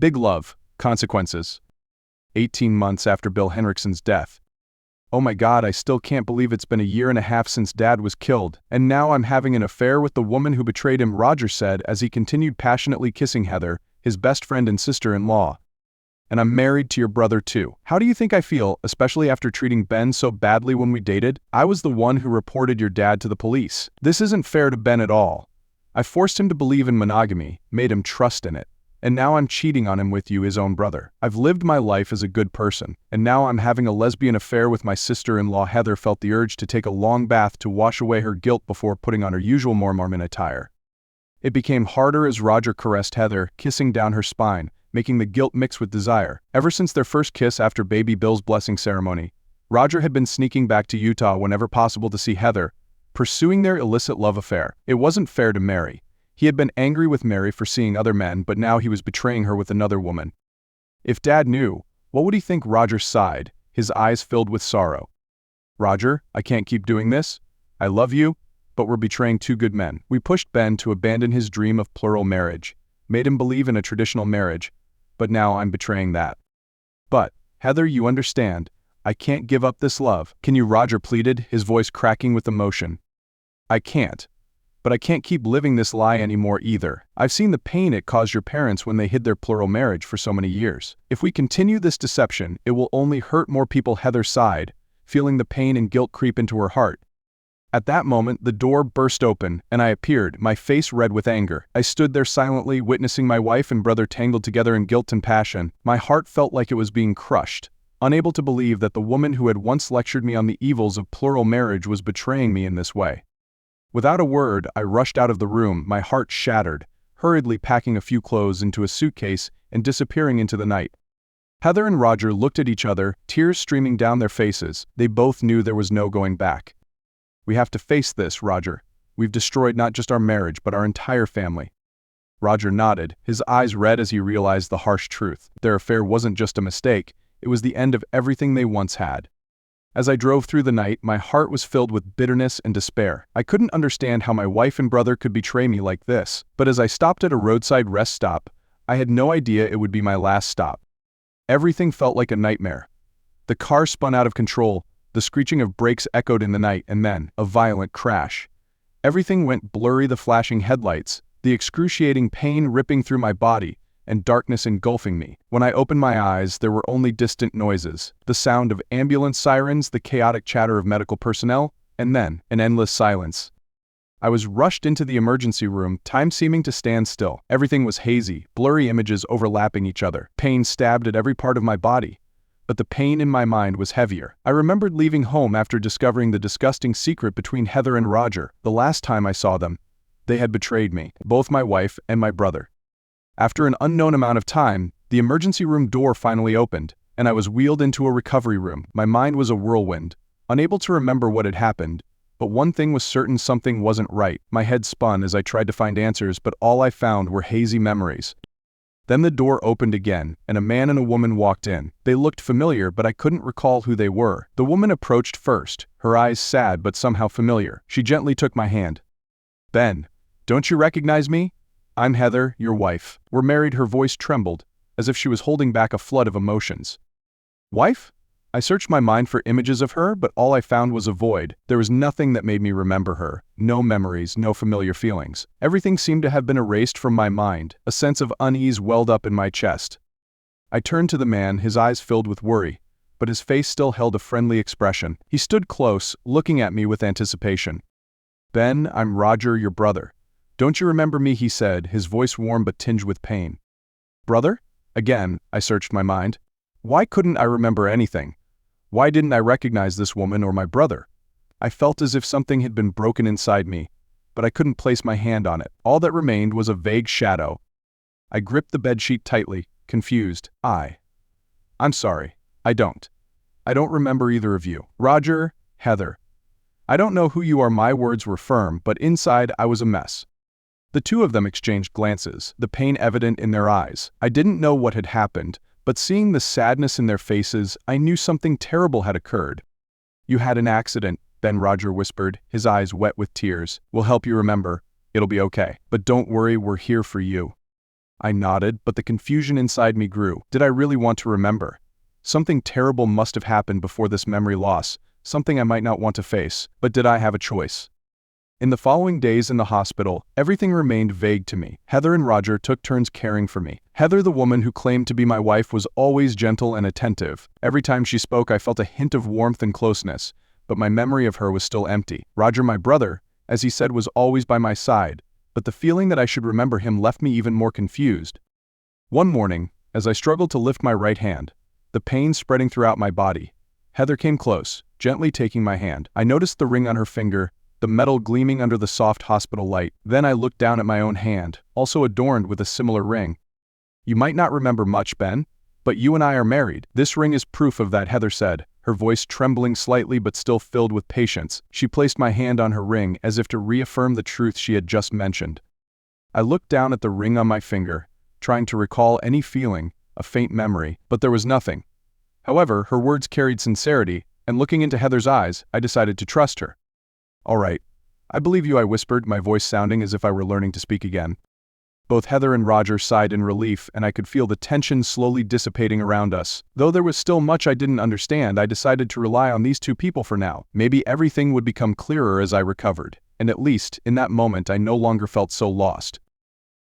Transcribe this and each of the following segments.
Big love, consequences. 18 months after Bill Henrikson's death. Oh my God, I still can't believe it's been a year and a half since Dad was killed, and now I'm having an affair with the woman who betrayed him, Roger said as he continued passionately kissing Heather, his best friend and sister-in-law. And I'm married to your brother too. How do you think I feel, especially after treating Ben so badly when we dated? I was the one who reported your dad to the police. This isn't fair to Ben at all. I forced him to believe in monogamy, made him trust in it. And now I'm cheating on him with you, his own brother. I've lived my life as a good person, and now I'm having a lesbian affair with my sister-in-law. Heather felt the urge to take a long bath to wash away her guilt before putting on her usual Mormon attire. It became harder as Roger caressed Heather, kissing down her spine, making the guilt mix with desire. Ever since their first kiss after baby Bill's blessing ceremony, Roger had been sneaking back to Utah whenever possible to see Heather, pursuing their illicit love affair. It wasn't fair to Mary. He had been angry with Mary for seeing other men, but now he was betraying her with another woman. If Dad knew, what would he think? Roger sighed, his eyes filled with sorrow. Roger, I can't keep doing this. I love you, but we're betraying two good men. We pushed Ben to abandon his dream of plural marriage, made him believe in a traditional marriage, but now I'm betraying that. But, Heather, you understand, I can't give up this love. Can you? Roger pleaded, his voice cracking with emotion. I can't. But I can't keep living this lie anymore either. I've seen the pain it caused your parents when they hid their plural marriage for so many years. If we continue this deception, it will only hurt more people. Heather sighed, feeling the pain and guilt creep into her heart. At that moment, the door burst open, and I appeared, my face red with anger. I stood there silently, witnessing my wife and brother tangled together in guilt and passion. My heart felt like it was being crushed, unable to believe that the woman who had once lectured me on the evils of plural marriage was betraying me in this way. Without a word, I rushed out of the room, my heart shattered, hurriedly packing a few clothes into a suitcase and disappearing into the night. Heather and Roger looked at each other, tears streaming down their faces. They both knew there was no going back. We have to face this, Roger. We've destroyed not just our marriage, but our entire family. Roger nodded, his eyes red as he realized the harsh truth. Their affair wasn't just a mistake, it was the end of everything they once had. As I drove through the night, my heart was filled with bitterness and despair. I couldn't understand how my wife and brother could betray me like this, but as I stopped at a roadside rest stop, I had no idea it would be my last stop. Everything felt like a nightmare. The car spun out of control, the screeching of brakes echoed in the night, and then, a violent crash. Everything went blurry, the flashing headlights, the excruciating pain ripping through my body, and darkness engulfing me. When I opened my eyes, there were only distant noises, the sound of ambulance sirens, the chaotic chatter of medical personnel, and then, an endless silence. I was rushed into the emergency room, time seeming to stand still. Everything was hazy, blurry images overlapping each other. Pain stabbed at every part of my body. But the pain in my mind was heavier. I remembered leaving home after discovering the disgusting secret between Heather and Roger. The last time I saw them, they had betrayed me, both my wife and my brother. After an unknown amount of time, the emergency room door finally opened, and I was wheeled into a recovery room. My mind was a whirlwind, unable to remember what had happened, but one thing was certain: something wasn't right. My head spun as I tried to find answers, but all I found were hazy memories. Then the door opened again, and a man and a woman walked in. They looked familiar, but I couldn't recall who they were. The woman approached first, her eyes sad but somehow familiar. She gently took my hand. "Ben, don't you recognize me? I'm Heather, your wife. We're married." Her voice trembled, as if she was holding back a flood of emotions. Wife? I searched my mind for images of her, but all I found was a void. There was nothing that made me remember her. No memories, no familiar feelings. Everything seemed to have been erased from my mind. A sense of unease welled up in my chest. I turned to the man, his eyes filled with worry, but his face still held a friendly expression. He stood close, looking at me with anticipation. "Ben, I'm Roger, your brother. Don't you remember me?" he said, his voice warm but tinged with pain. Brother? Again, I searched my mind. Why couldn't I remember anything? Why didn't I recognize this woman or my brother? I felt as if something had been broken inside me, but I couldn't place my hand on it. All that remained was a vague shadow. I gripped the bedsheet tightly, confused. I'm sorry. I don't remember either of you. Roger, Heather. I don't know who you are. My words were firm, but inside I was a mess. The two of them exchanged glances, the pain evident in their eyes. I didn't know what had happened, but seeing the sadness in their faces, I knew something terrible had occurred. "You had an accident," Ben, Roger whispered, his eyes wet with tears. "We'll help you remember. It'll be okay. But don't worry, we're here for you." I nodded, but the confusion inside me grew. Did I really want to remember? Something terrible must have happened before this memory loss, something I might not want to face, but did I have a choice? In the following days in the hospital, everything remained vague to me. Heather and Roger took turns caring for me. Heather, the woman who claimed to be my wife, was always gentle and attentive. Every time she spoke, I felt a hint of warmth and closeness, but my memory of her was still empty. Roger, my brother, as he said, was always by my side, but the feeling that I should remember him left me even more confused. One morning, as I struggled to lift my right hand, the pain spreading throughout my body, Heather came close, gently taking my hand. I noticed the ring on her finger, the metal gleaming under the soft hospital light. Then I looked down at my own hand, also adorned with a similar ring. "You might not remember much, Ben, but you and I are married. This ring is proof of that," Heather said, her voice trembling slightly but still filled with patience. She placed my hand on her ring as if to reaffirm the truth she had just mentioned. I looked down at the ring on my finger, trying to recall any feeling, a faint memory, but there was nothing. However, her words carried sincerity, and looking into Heather's eyes, I decided to trust her. "All right. I believe you," I whispered, my voice sounding as if I were learning to speak again. Both Heather and Roger sighed in relief, and I could feel the tension slowly dissipating around us. Though there was still much I didn't understand, I decided to rely on these two people for now. Maybe everything would become clearer as I recovered, and at least, in that moment, I no longer felt so lost.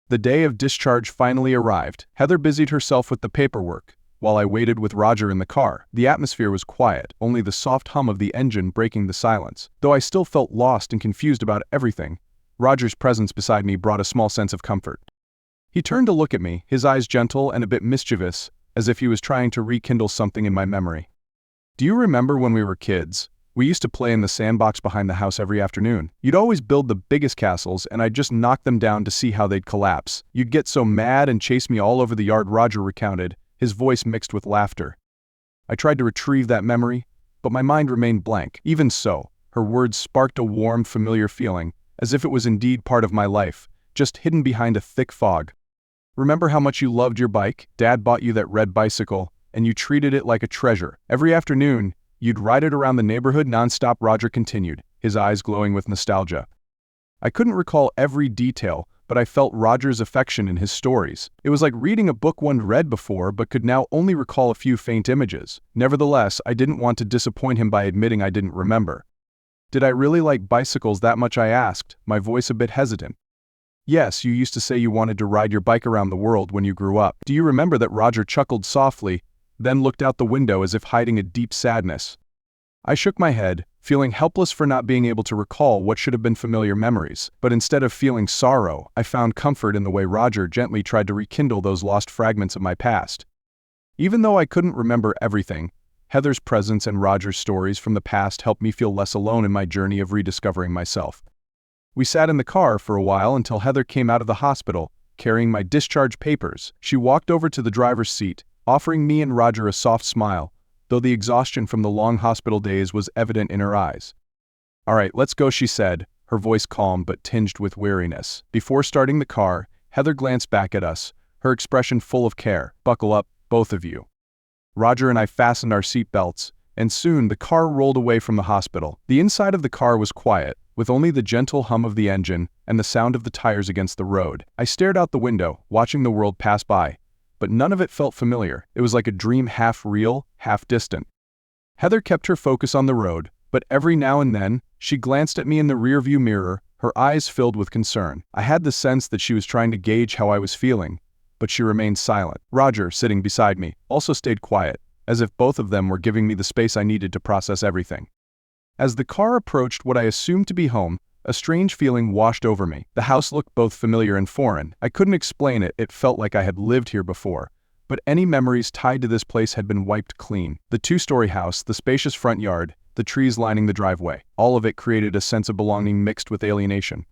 The day of discharge finally arrived. Heather busied herself with the paperwork, while I waited with Roger in the car. The atmosphere was quiet, only the soft hum of the engine breaking the silence. Though I still felt lost and confused about everything, Roger's presence beside me brought a small sense of comfort. He turned to look at me, his eyes gentle and a bit mischievous, as if he was trying to rekindle something in my memory. "Do you remember when we were kids? We used to play in the sandbox behind the house every afternoon. You'd always build the biggest castles, and I'd just knock them down to see how they'd collapse. You'd get so mad and chase me all over the yard," Roger recounted, his voice mixed with laughter. I tried to retrieve that memory, but my mind remained blank. Even so, her words sparked a warm, familiar feeling, as if it was indeed part of my life, just hidden behind a thick fog. "Remember how much you loved your bike? Dad bought you that red bicycle, and you treated it like a treasure. Every afternoon, you'd ride it around the neighborhood nonstop," Roger continued, his eyes glowing with nostalgia. I couldn't recall every detail, but I felt Roger's affection in his stories. It was like reading a book one read before but could now only recall a few faint images. Nevertheless, I didn't want to disappoint him by admitting I didn't remember. "Did I really like bicycles that much?" I asked, my voice a bit hesitant. "Yes, you used to say you wanted to ride your bike around the world when you grew up. Do you remember that?" Roger chuckled softly, then looked out the window as if hiding a deep sadness. I shook my head, feeling helpless for not being able to recall what should have been familiar memories. But instead of feeling sorrow, I found comfort in the way Roger gently tried to rekindle those lost fragments of my past. Even though I couldn't remember everything, Heather's presence and Roger's stories from the past helped me feel less alone in my journey of rediscovering myself. We sat in the car for a while until Heather came out of the hospital, carrying my discharge papers. She walked over to the driver's seat, offering me and Roger a soft smile, though the exhaustion from the long hospital days was evident in her eyes. "All right, let's go," she said, her voice calm but tinged with weariness. Before starting the car, Heather glanced back at us, her expression full of care. "Buckle up, both of you." Roger and I fastened our seat belts, and soon the car rolled away from the hospital. The inside of the car was quiet, with only the gentle hum of the engine and the sound of the tires against the road. I stared out the window, watching the world pass by, but none of it felt familiar. It was like a dream, half real, half distant. Heather kept her focus on the road, but every now and then, she glanced at me in the rearview mirror, her eyes filled with concern. I had the sense that she was trying to gauge how I was feeling, but she remained silent. Roger, sitting beside me, also stayed quiet, as if both of them were giving me the space I needed to process everything. As the car approached what I assumed to be home, a strange feeling washed over me. The house looked both familiar and foreign. I couldn't explain it, it felt like I had lived here before, but any memories tied to this place had been wiped clean. The two-story house, the spacious front yard, the trees lining the driveway, all of it created a sense of belonging mixed with alienation.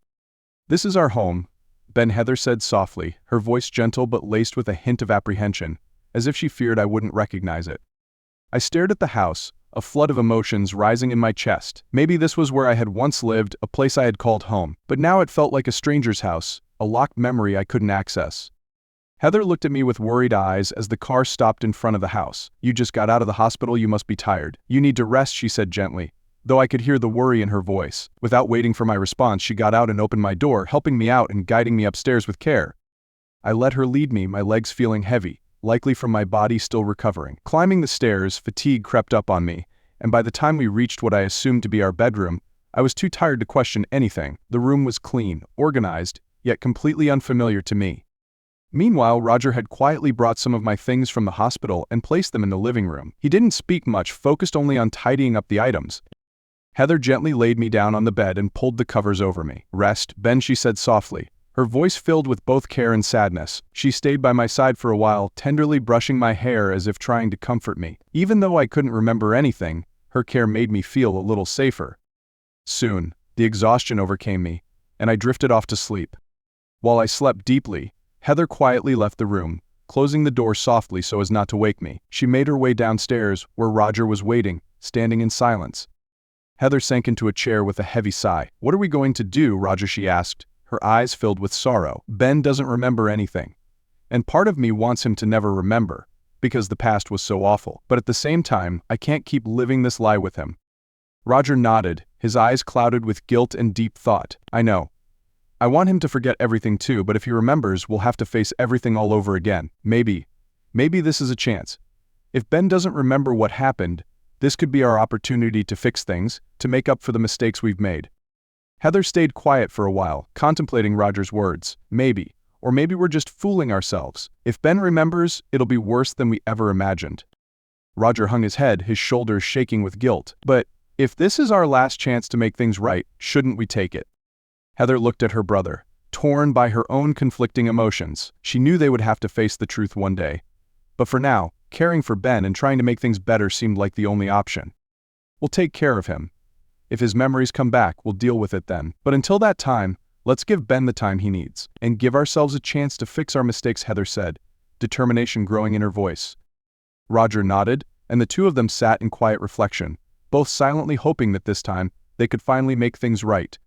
"This is our home," Ben, Heather said softly, her voice gentle but laced with a hint of apprehension, as if she feared I wouldn't recognize it. I stared at the house, a flood of emotions rising in my chest. Maybe this was where I had once lived, a place I had called home, but now it felt like a stranger's house, a locked memory I couldn't access. Heather looked at me with worried eyes as the car stopped in front of the house. "You just got out of the hospital, you must be tired. You need to rest," she said gently, though I could hear the worry in her voice. Without waiting for my response, she got out and opened my door, helping me out and guiding me upstairs with care. I let her lead me, my legs feeling heavy, likely from my body still recovering. Climbing the stairs, fatigue crept up on me, and by the time we reached what I assumed to be our bedroom, I was too tired to question anything. The room was clean, organized, yet completely unfamiliar to me. Meanwhile, Roger had quietly brought some of my things from the hospital and placed them in the living room. He didn't speak much, focused only on tidying up the items. Heather gently laid me down on the bed and pulled the covers over me. "Rest, Ben," she said softly, her voice filled with both care and sadness. She stayed by my side for a while, tenderly brushing my hair as if trying to comfort me. Even though I couldn't remember anything, her care made me feel a little safer. Soon, the exhaustion overcame me, and I drifted off to sleep. While I slept deeply, Heather quietly left the room, closing the door softly so as not to wake me. She made her way downstairs, where Roger was waiting, standing in silence. Heather sank into a chair with a heavy sigh. "What are we going to do, Roger?" she asked, her eyes filled with sorrow. "Ben doesn't remember anything. And part of me wants him to never remember, because the past was so awful. But at the same time, I can't keep living this lie with him." Roger nodded, his eyes clouded with guilt and deep thought. "I know. I want him to forget everything too, but if he remembers, we'll have to face everything all over again. Maybe this is a chance. If Ben doesn't remember what happened, this could be our opportunity to fix things, to make up for the mistakes we've made." Heather stayed quiet for a while, contemplating Roger's words. Maybe, or maybe we're just fooling ourselves. If Ben remembers, it'll be worse than we ever imagined. Roger hung his head, his shoulders shaking with guilt. "But if this is our last chance to make things right, shouldn't we take it?" Heather looked at her brother, torn by her own conflicting emotions. She knew they would have to face the truth one day. But for now, caring for Ben and trying to make things better seemed like the only option. "We'll take care of him. If his memories come back, we'll deal with it then. But until that time, let's give Ben the time he needs, and give ourselves a chance to fix our mistakes," Heather said, determination growing in her voice. Roger nodded, and the two of them sat in quiet reflection, both silently hoping that this time, they could finally make things right.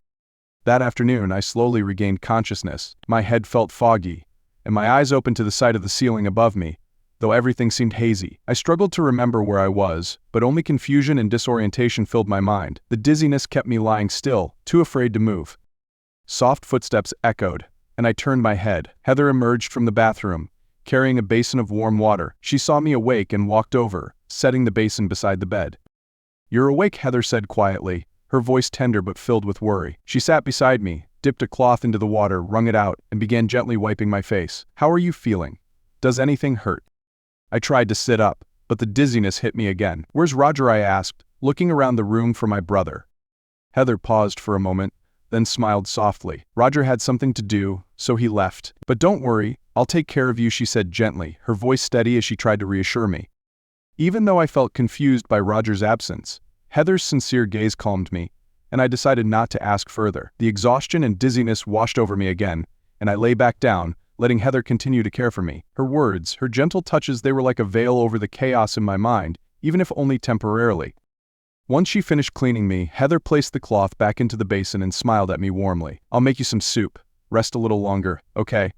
That afternoon, I slowly regained consciousness. My head felt foggy, and my eyes opened to the sight of the ceiling above me, though everything seemed hazy. I struggled to remember where I was, but only confusion and disorientation filled my mind. The dizziness kept me lying still, too afraid to move. Soft footsteps echoed, and I turned my head. Heather emerged from the bathroom, carrying a basin of warm water. She saw me awake and walked over, setting the basin beside the bed. "You're awake," Heather said quietly, her voice tender but filled with worry. She sat beside me, dipped a cloth into the water, wrung it out, and began gently wiping my face. "How are you feeling? Does anything hurt?" I tried to sit up, but the dizziness hit me again. "Where's Roger?" I asked, looking around the room for my brother. Heather paused for a moment, then smiled softly. "Roger had something to do, so he left. But don't worry, I'll take care of you," she said gently, her voice steady as she tried to reassure me. Even though I felt confused by Roger's absence, Heather's sincere gaze calmed me, and I decided not to ask further. The exhaustion and dizziness washed over me again, and I lay back down, letting Heather continue to care for me. Her words, her gentle touches, they were like a veil over the chaos in my mind, even if only temporarily. Once she finished cleaning me, Heather placed the cloth back into the basin and smiled at me warmly. "I'll make you some soup. Rest a little longer, okay?"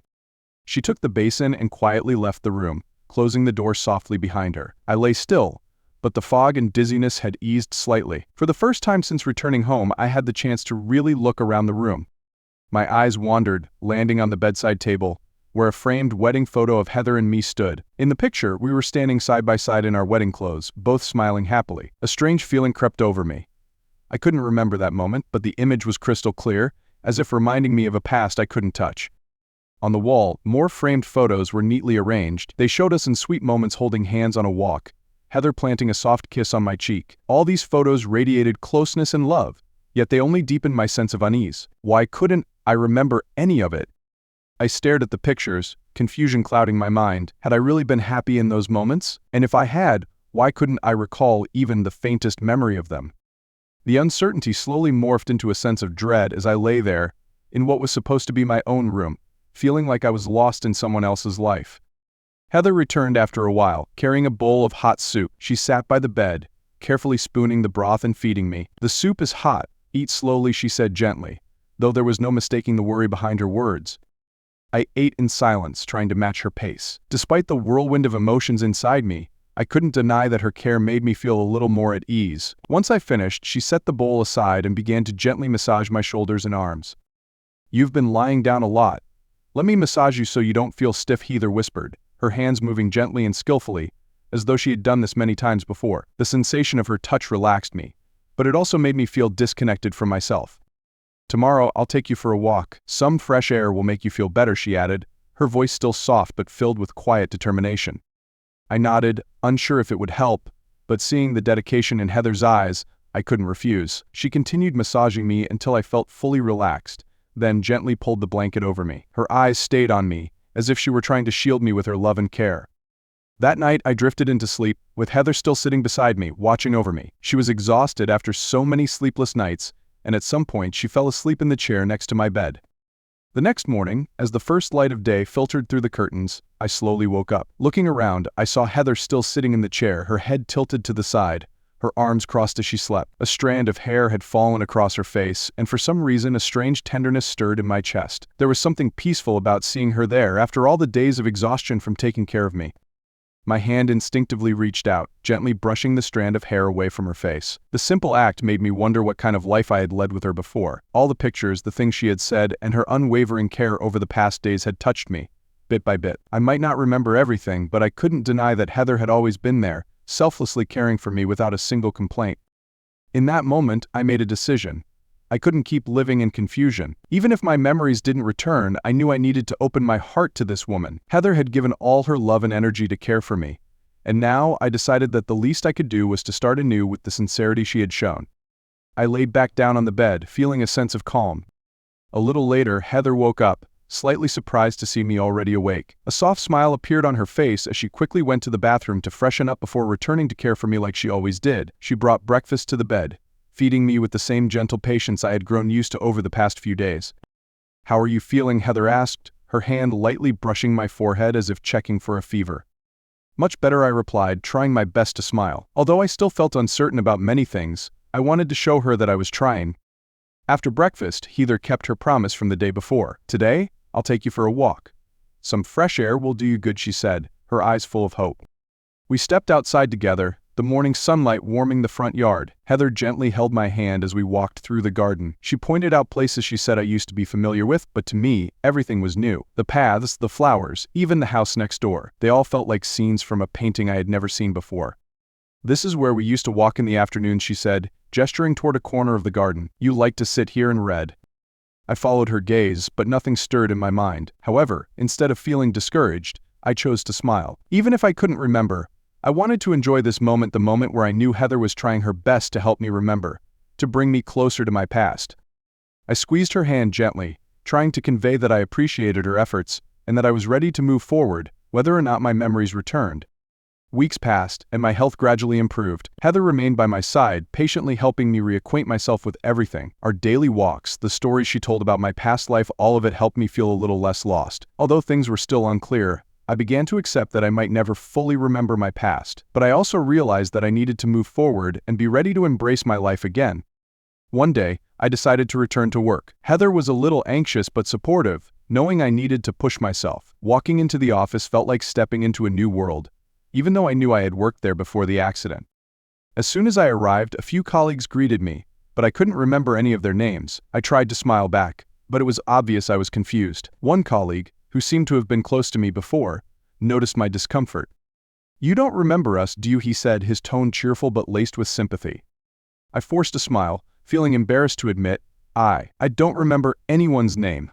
She took the basin and quietly left the room, closing the door softly behind her. I lay still, but the fog and dizziness had eased slightly. For the first time since returning home, I had the chance to really look around the room. My eyes wandered, landing on the bedside table, where a framed wedding photo of Heather and me stood. In the picture, we were standing side by side in our wedding clothes, both smiling happily. A strange feeling crept over me. I couldn't remember that moment, but the image was crystal clear, as if reminding me of a past I couldn't touch. On the wall, more framed photos were neatly arranged. They showed us in sweet moments holding hands on a walk, Heather planting a soft kiss on my cheek. All these photos radiated closeness and love, yet they only deepened my sense of unease. Why couldn't I remember any of it? I stared at the pictures, confusion clouding my mind. Had I really been happy in those moments? And if I had, why couldn't I recall even the faintest memory of them? The uncertainty slowly morphed into a sense of dread as I lay there, in what was supposed to be my own room, feeling like I was lost in someone else's life. Heather returned after a while, carrying a bowl of hot soup. She sat by the bed, carefully spooning the broth and feeding me. "The soup is hot. Eat slowly," she said gently, though there was no mistaking the worry behind her words. I ate in silence, trying to match her pace. Despite the whirlwind of emotions inside me, I couldn't deny that her care made me feel a little more at ease. Once I finished, she set the bowl aside and began to gently massage my shoulders and arms. "You've been lying down a lot. "Let me massage you so you don't feel stiff," Heather whispered, her hands moving gently and skillfully, as though she had done this many times before. The sensation of her touch relaxed me, but it also made me feel disconnected from myself. "Tomorrow, I'll take you for a walk. Some fresh air will make you feel better," she added, her voice still soft but filled with quiet determination. I nodded, unsure if it would help, but seeing the dedication in Heather's eyes, I couldn't refuse. She continued massaging me until I felt fully relaxed, then gently pulled the blanket over me. Her eyes stayed on me, as if she were trying to shield me with her love and care. That night, I drifted into sleep, with Heather still sitting beside me, watching over me. She was exhausted after so many sleepless nights, and at some point she fell asleep in the chair next to my bed. The next morning, as the first light of day filtered through the curtains, I slowly woke up. Looking around, I saw Heather still sitting in the chair, her head tilted to the side, her arms crossed as she slept. A strand of hair had fallen across her face, and for some reason a strange tenderness stirred in my chest. There was something peaceful about seeing her there after all the days of exhaustion from taking care of me. My hand instinctively reached out, gently brushing the strand of hair away from her face. The simple act made me wonder what kind of life I had led with her before. All the pictures, the things she had said, and her unwavering care over the past days had touched me, bit by bit. I might not remember everything, but I couldn't deny that Heather had always been there, selflessly caring for me without a single complaint. In that moment, I made a decision. I couldn't keep living in confusion. Even if my memories didn't return, I knew I needed to open my heart to this woman. Heather had given all her love and energy to care for me, and now I decided that the least I could do was to start anew with the sincerity she had shown. I laid back down on the bed, feeling a sense of calm. A little later, Heather woke up, slightly surprised to see me already awake. A soft smile appeared on her face as she quickly went to the bathroom to freshen up before returning to care for me like she always did. She brought breakfast to the bed, feeding me with the same gentle patience I had grown used to over the past few days. "How are you feeling?" Heather asked, her hand lightly brushing my forehead as if checking for a fever. "Much better," I replied, trying my best to smile. Although I still felt uncertain about many things, I wanted to show her that I was trying. After breakfast, Heather kept her promise from the day before. "Today, I'll take you for a walk. Some fresh air will do you good," she said, her eyes full of hope. We stepped outside together, the morning sunlight warming the front yard. Heather gently held my hand as we walked through the garden. She pointed out places she said I used to be familiar with, but to me, everything was new. The paths, the flowers, even the house next door. They all felt like scenes from a painting I had never seen before. "This is where we used to walk in the afternoon," she said, gesturing toward a corner of the garden. "You like to sit here and read." I followed her gaze, but nothing stirred in my mind. However, instead of feeling discouraged, I chose to smile. Even if I couldn't remember, I wanted to enjoy this moment, the moment where I knew Heather was trying her best to help me remember, to bring me closer to my past. I squeezed her hand gently, trying to convey that I appreciated her efforts and that I was ready to move forward, whether or not my memories returned. Weeks passed, and my health gradually improved. Heather remained by my side, patiently helping me reacquaint myself with everything. Our daily walks, the stories she told about my past life, all of it helped me feel a little less lost. Although things were still unclear, I began to accept that I might never fully remember my past, but I also realized that I needed to move forward and be ready to embrace my life again. One day, I decided to return to work. Heather was a little anxious but supportive, knowing I needed to push myself. Walking into the office felt like stepping into a new world, even though I knew I had worked there before the accident. As soon as I arrived, a few colleagues greeted me, but I couldn't remember any of their names. I tried to smile back, but it was obvious I was confused. One colleague, who seemed to have been close to me before, noticed my discomfort. "You don't remember us, do you?" he said, his tone cheerful but laced with sympathy. I forced a smile, feeling embarrassed to admit, I don't remember anyone's name."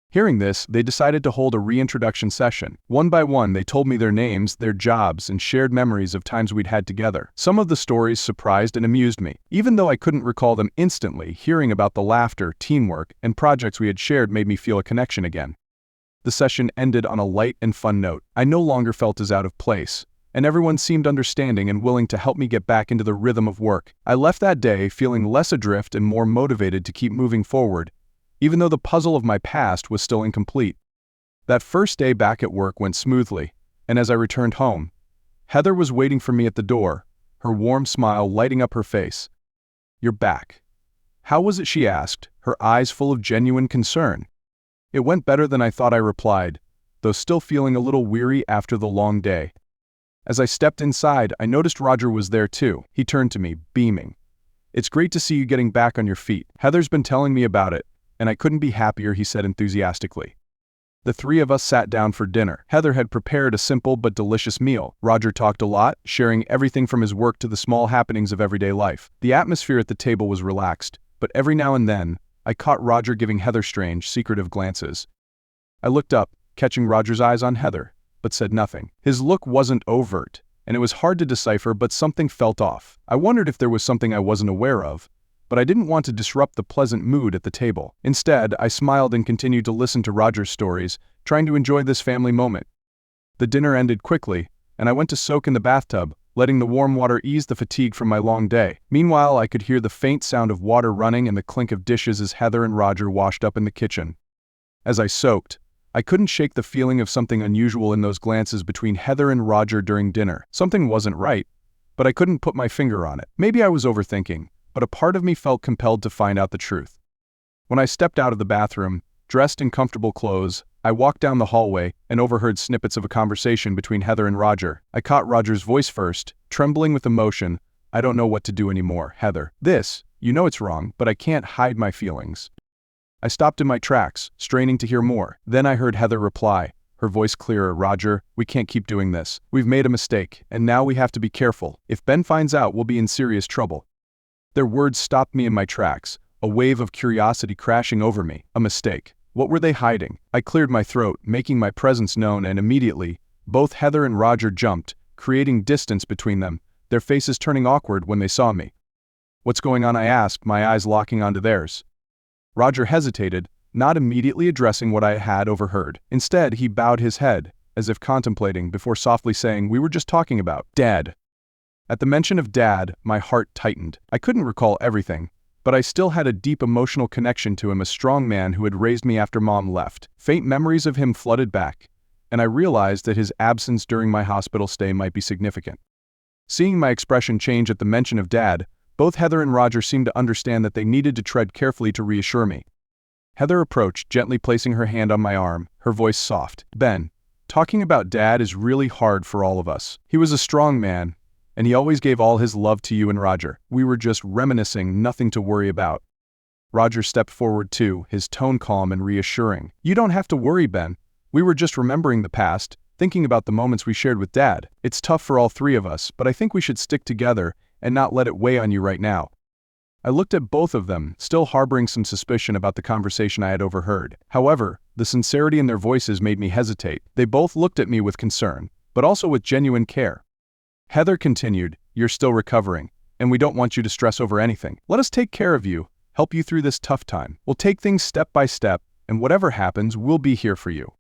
Hearing this, they decided to hold a reintroduction session. One by one, they told me their names, their jobs, and shared memories of times we'd had together. Some of the stories surprised and amused me. Even though I couldn't recall them instantly, hearing about the laughter, teamwork, and projects we had shared made me feel a connection again. The session ended on a light and fun note. I no longer felt as out of place, and everyone seemed understanding and willing to help me get back into the rhythm of work. I left that day feeling less adrift and more motivated to keep moving forward, even though the puzzle of my past was still incomplete. That first day back at work went smoothly, and as I returned home, Heather was waiting for me at the door, her warm smile lighting up her face. "You're back. How was it?" she asked, her eyes full of genuine concern. "It went better than I thought," I replied, though still feeling a little weary after the long day. As I stepped inside, I noticed Roger was there too. He turned to me, beaming. "It's great to see you getting back on your feet. Heather's been telling me about it, and I couldn't be happier," he said enthusiastically. The three of us sat down for dinner. Heather had prepared a simple but delicious meal. Roger talked a lot, sharing everything from his work to the small happenings of everyday life. The atmosphere at the table was relaxed, but every now and then, I caught Roger giving Heather strange, secretive glances. I looked up, catching Roger's eyes on Heather, but said nothing. His look wasn't overt, and it was hard to decipher, but something felt off. I wondered if there was something I wasn't aware of, but I didn't want to disrupt the pleasant mood at the table. Instead, I smiled and continued to listen to Roger's stories, trying to enjoy this family moment. The dinner ended quickly, and I went to soak in the bathtub, letting the warm water ease the fatigue from my long day. Meanwhile, I could hear the faint sound of water running and the clink of dishes as Heather and Roger washed up in the kitchen. As I soaked, I couldn't shake the feeling of something unusual in those glances between Heather and Roger during dinner. Something wasn't right, but I couldn't put my finger on it. Maybe I was overthinking, but a part of me felt compelled to find out the truth. When I stepped out of the bathroom, dressed in comfortable clothes, I walked down the hallway and overheard snippets of a conversation between Heather and Roger. I caught Roger's voice first, trembling with emotion. "I don't know what to do anymore, Heather. You know it's wrong, but I can't hide my feelings." I stopped in my tracks, straining to hear more. Then I heard Heather reply, her voice clearer. "Roger, we can't keep doing this. We've made a mistake, and now we have to be careful. If Ben finds out, we'll be in serious trouble." Their words stopped me in my tracks, a wave of curiosity crashing over me. A mistake. What were they hiding? I cleared my throat, making my presence known, and immediately, both Heather and Roger jumped, creating distance between them, their faces turning awkward when they saw me. "What's going on?" I asked, my eyes locking onto theirs. Roger hesitated, not immediately addressing what I had overheard. Instead, he bowed his head, as if contemplating, before softly saying, "We were just talking about Dad." At the mention of Dad, my heart tightened. I couldn't recall everything, but I still had a deep emotional connection to him, a strong man who had raised me after Mom left. Faint memories of him flooded back, and I realized that his absence during my hospital stay might be significant. Seeing my expression change at the mention of Dad, both Heather and Roger seemed to understand that they needed to tread carefully to reassure me. Heather approached, gently placing her hand on my arm, her voice soft. "Ben, talking about Dad is really hard for all of us. He was a strong man, and he always gave all his love to you and Roger. We were just reminiscing, nothing to worry about." Roger stepped forward too, his tone calm and reassuring. "You don't have to worry, Ben. We were just remembering the past, thinking about the moments we shared with Dad. It's tough for all three of us, but I think we should stick together and not let it weigh on you right now." I looked at both of them, still harboring some suspicion about the conversation I had overheard. However, the sincerity in their voices made me hesitate. They both looked at me with concern, but also with genuine care. Heather continued, "You're still recovering, and we don't want you to stress over anything. Let us take care of you, help you through this tough time. We'll take things step by step, and whatever happens, we'll be here for you."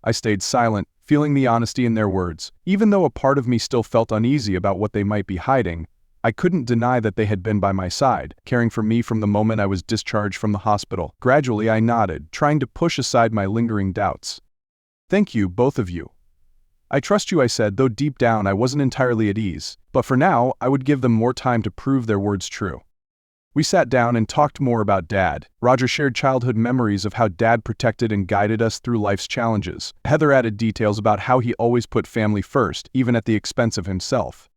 I stayed silent, feeling the honesty in their words. Even though a part of me still felt uneasy about what they might be hiding, I couldn't deny that they had been by my side, caring for me from the moment I was discharged from the hospital. Gradually, I nodded, trying to push aside my lingering doubts. "Thank you, both of you. I trust you," I said, though deep down I wasn't entirely at ease. But for now, I would give them more time to prove their words true. We sat down and talked more about Dad. Roger shared childhood memories of how Dad protected and guided us through life's challenges. Heather added details about how he always put family first, even at the expense of himself.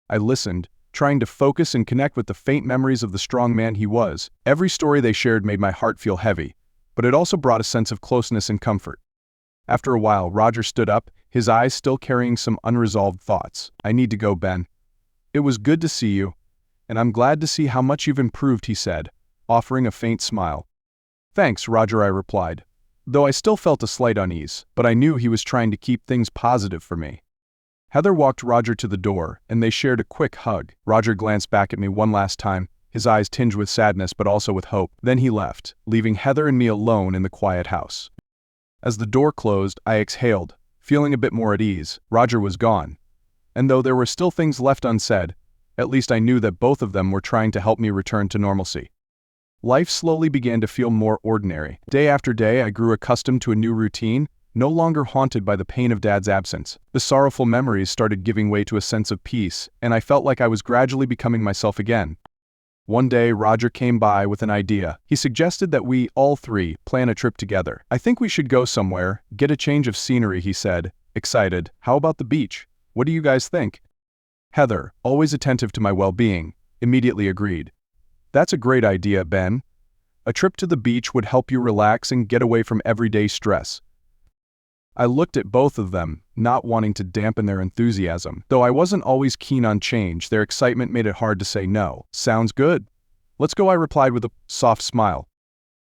I listened, trying to focus and connect with the faint memories of the strong man he was. Every story they shared made my heart feel heavy, but it also brought a sense of closeness and comfort. After a while, Roger stood up, his eyes still carrying some unresolved thoughts. "I need to go, Ben. It was good to see you, and I'm glad to see how much you've improved," he said, offering a faint smile. "Thanks, Roger," I replied, though I still felt a slight unease, but I knew he was trying to keep things positive for me. Heather walked Roger to the door, and they shared a quick hug. Roger glanced back at me one last time, his eyes tinged with sadness but also with hope. Then he left, leaving Heather and me alone in the quiet house. As the door closed, I exhaled, feeling a bit more at ease. Roger was gone, and though there were still things left unsaid, at least I knew that both of them were trying to help me return to normalcy. Life slowly began to feel more ordinary. Day after day, I grew accustomed to a new routine, no longer haunted by the pain of Dad's absence. The sorrowful memories started giving way to a sense of peace, and I felt like I was gradually becoming myself again. One day, Roger came by with an idea. He suggested that we, all three, plan a trip together. "I think we should go somewhere, get a change of scenery," he said, excited. "How about the beach? What do you guys think?" Heather, always attentive to my well-being, immediately agreed. "That's a great idea, Ben. A trip to the beach would help you relax and get away from everyday stress." I looked at both of them, not wanting to dampen their enthusiasm. Though I wasn't always keen on change, their excitement made it hard to say no. "Sounds good. Let's go," I replied with a soft smile.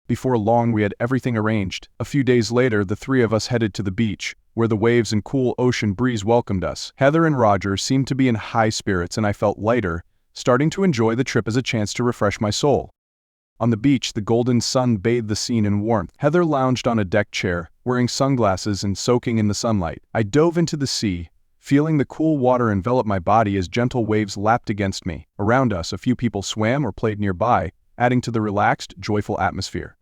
Before long, we had everything arranged. A few days later, the three of us headed to the beach, where the waves and cool ocean breeze welcomed us. Heather and Roger seemed to be in high spirits, and I felt lighter, starting to enjoy the trip as a chance to refresh my soul. On the beach, the golden sun bathed the scene in warmth. Heather lounged on a deck chair, wearing sunglasses and soaking in the sunlight. I dove into the sea, feeling the cool water envelop my body as gentle waves lapped against me. Around us, a few people swam or played nearby, adding to the relaxed, joyful atmosphere.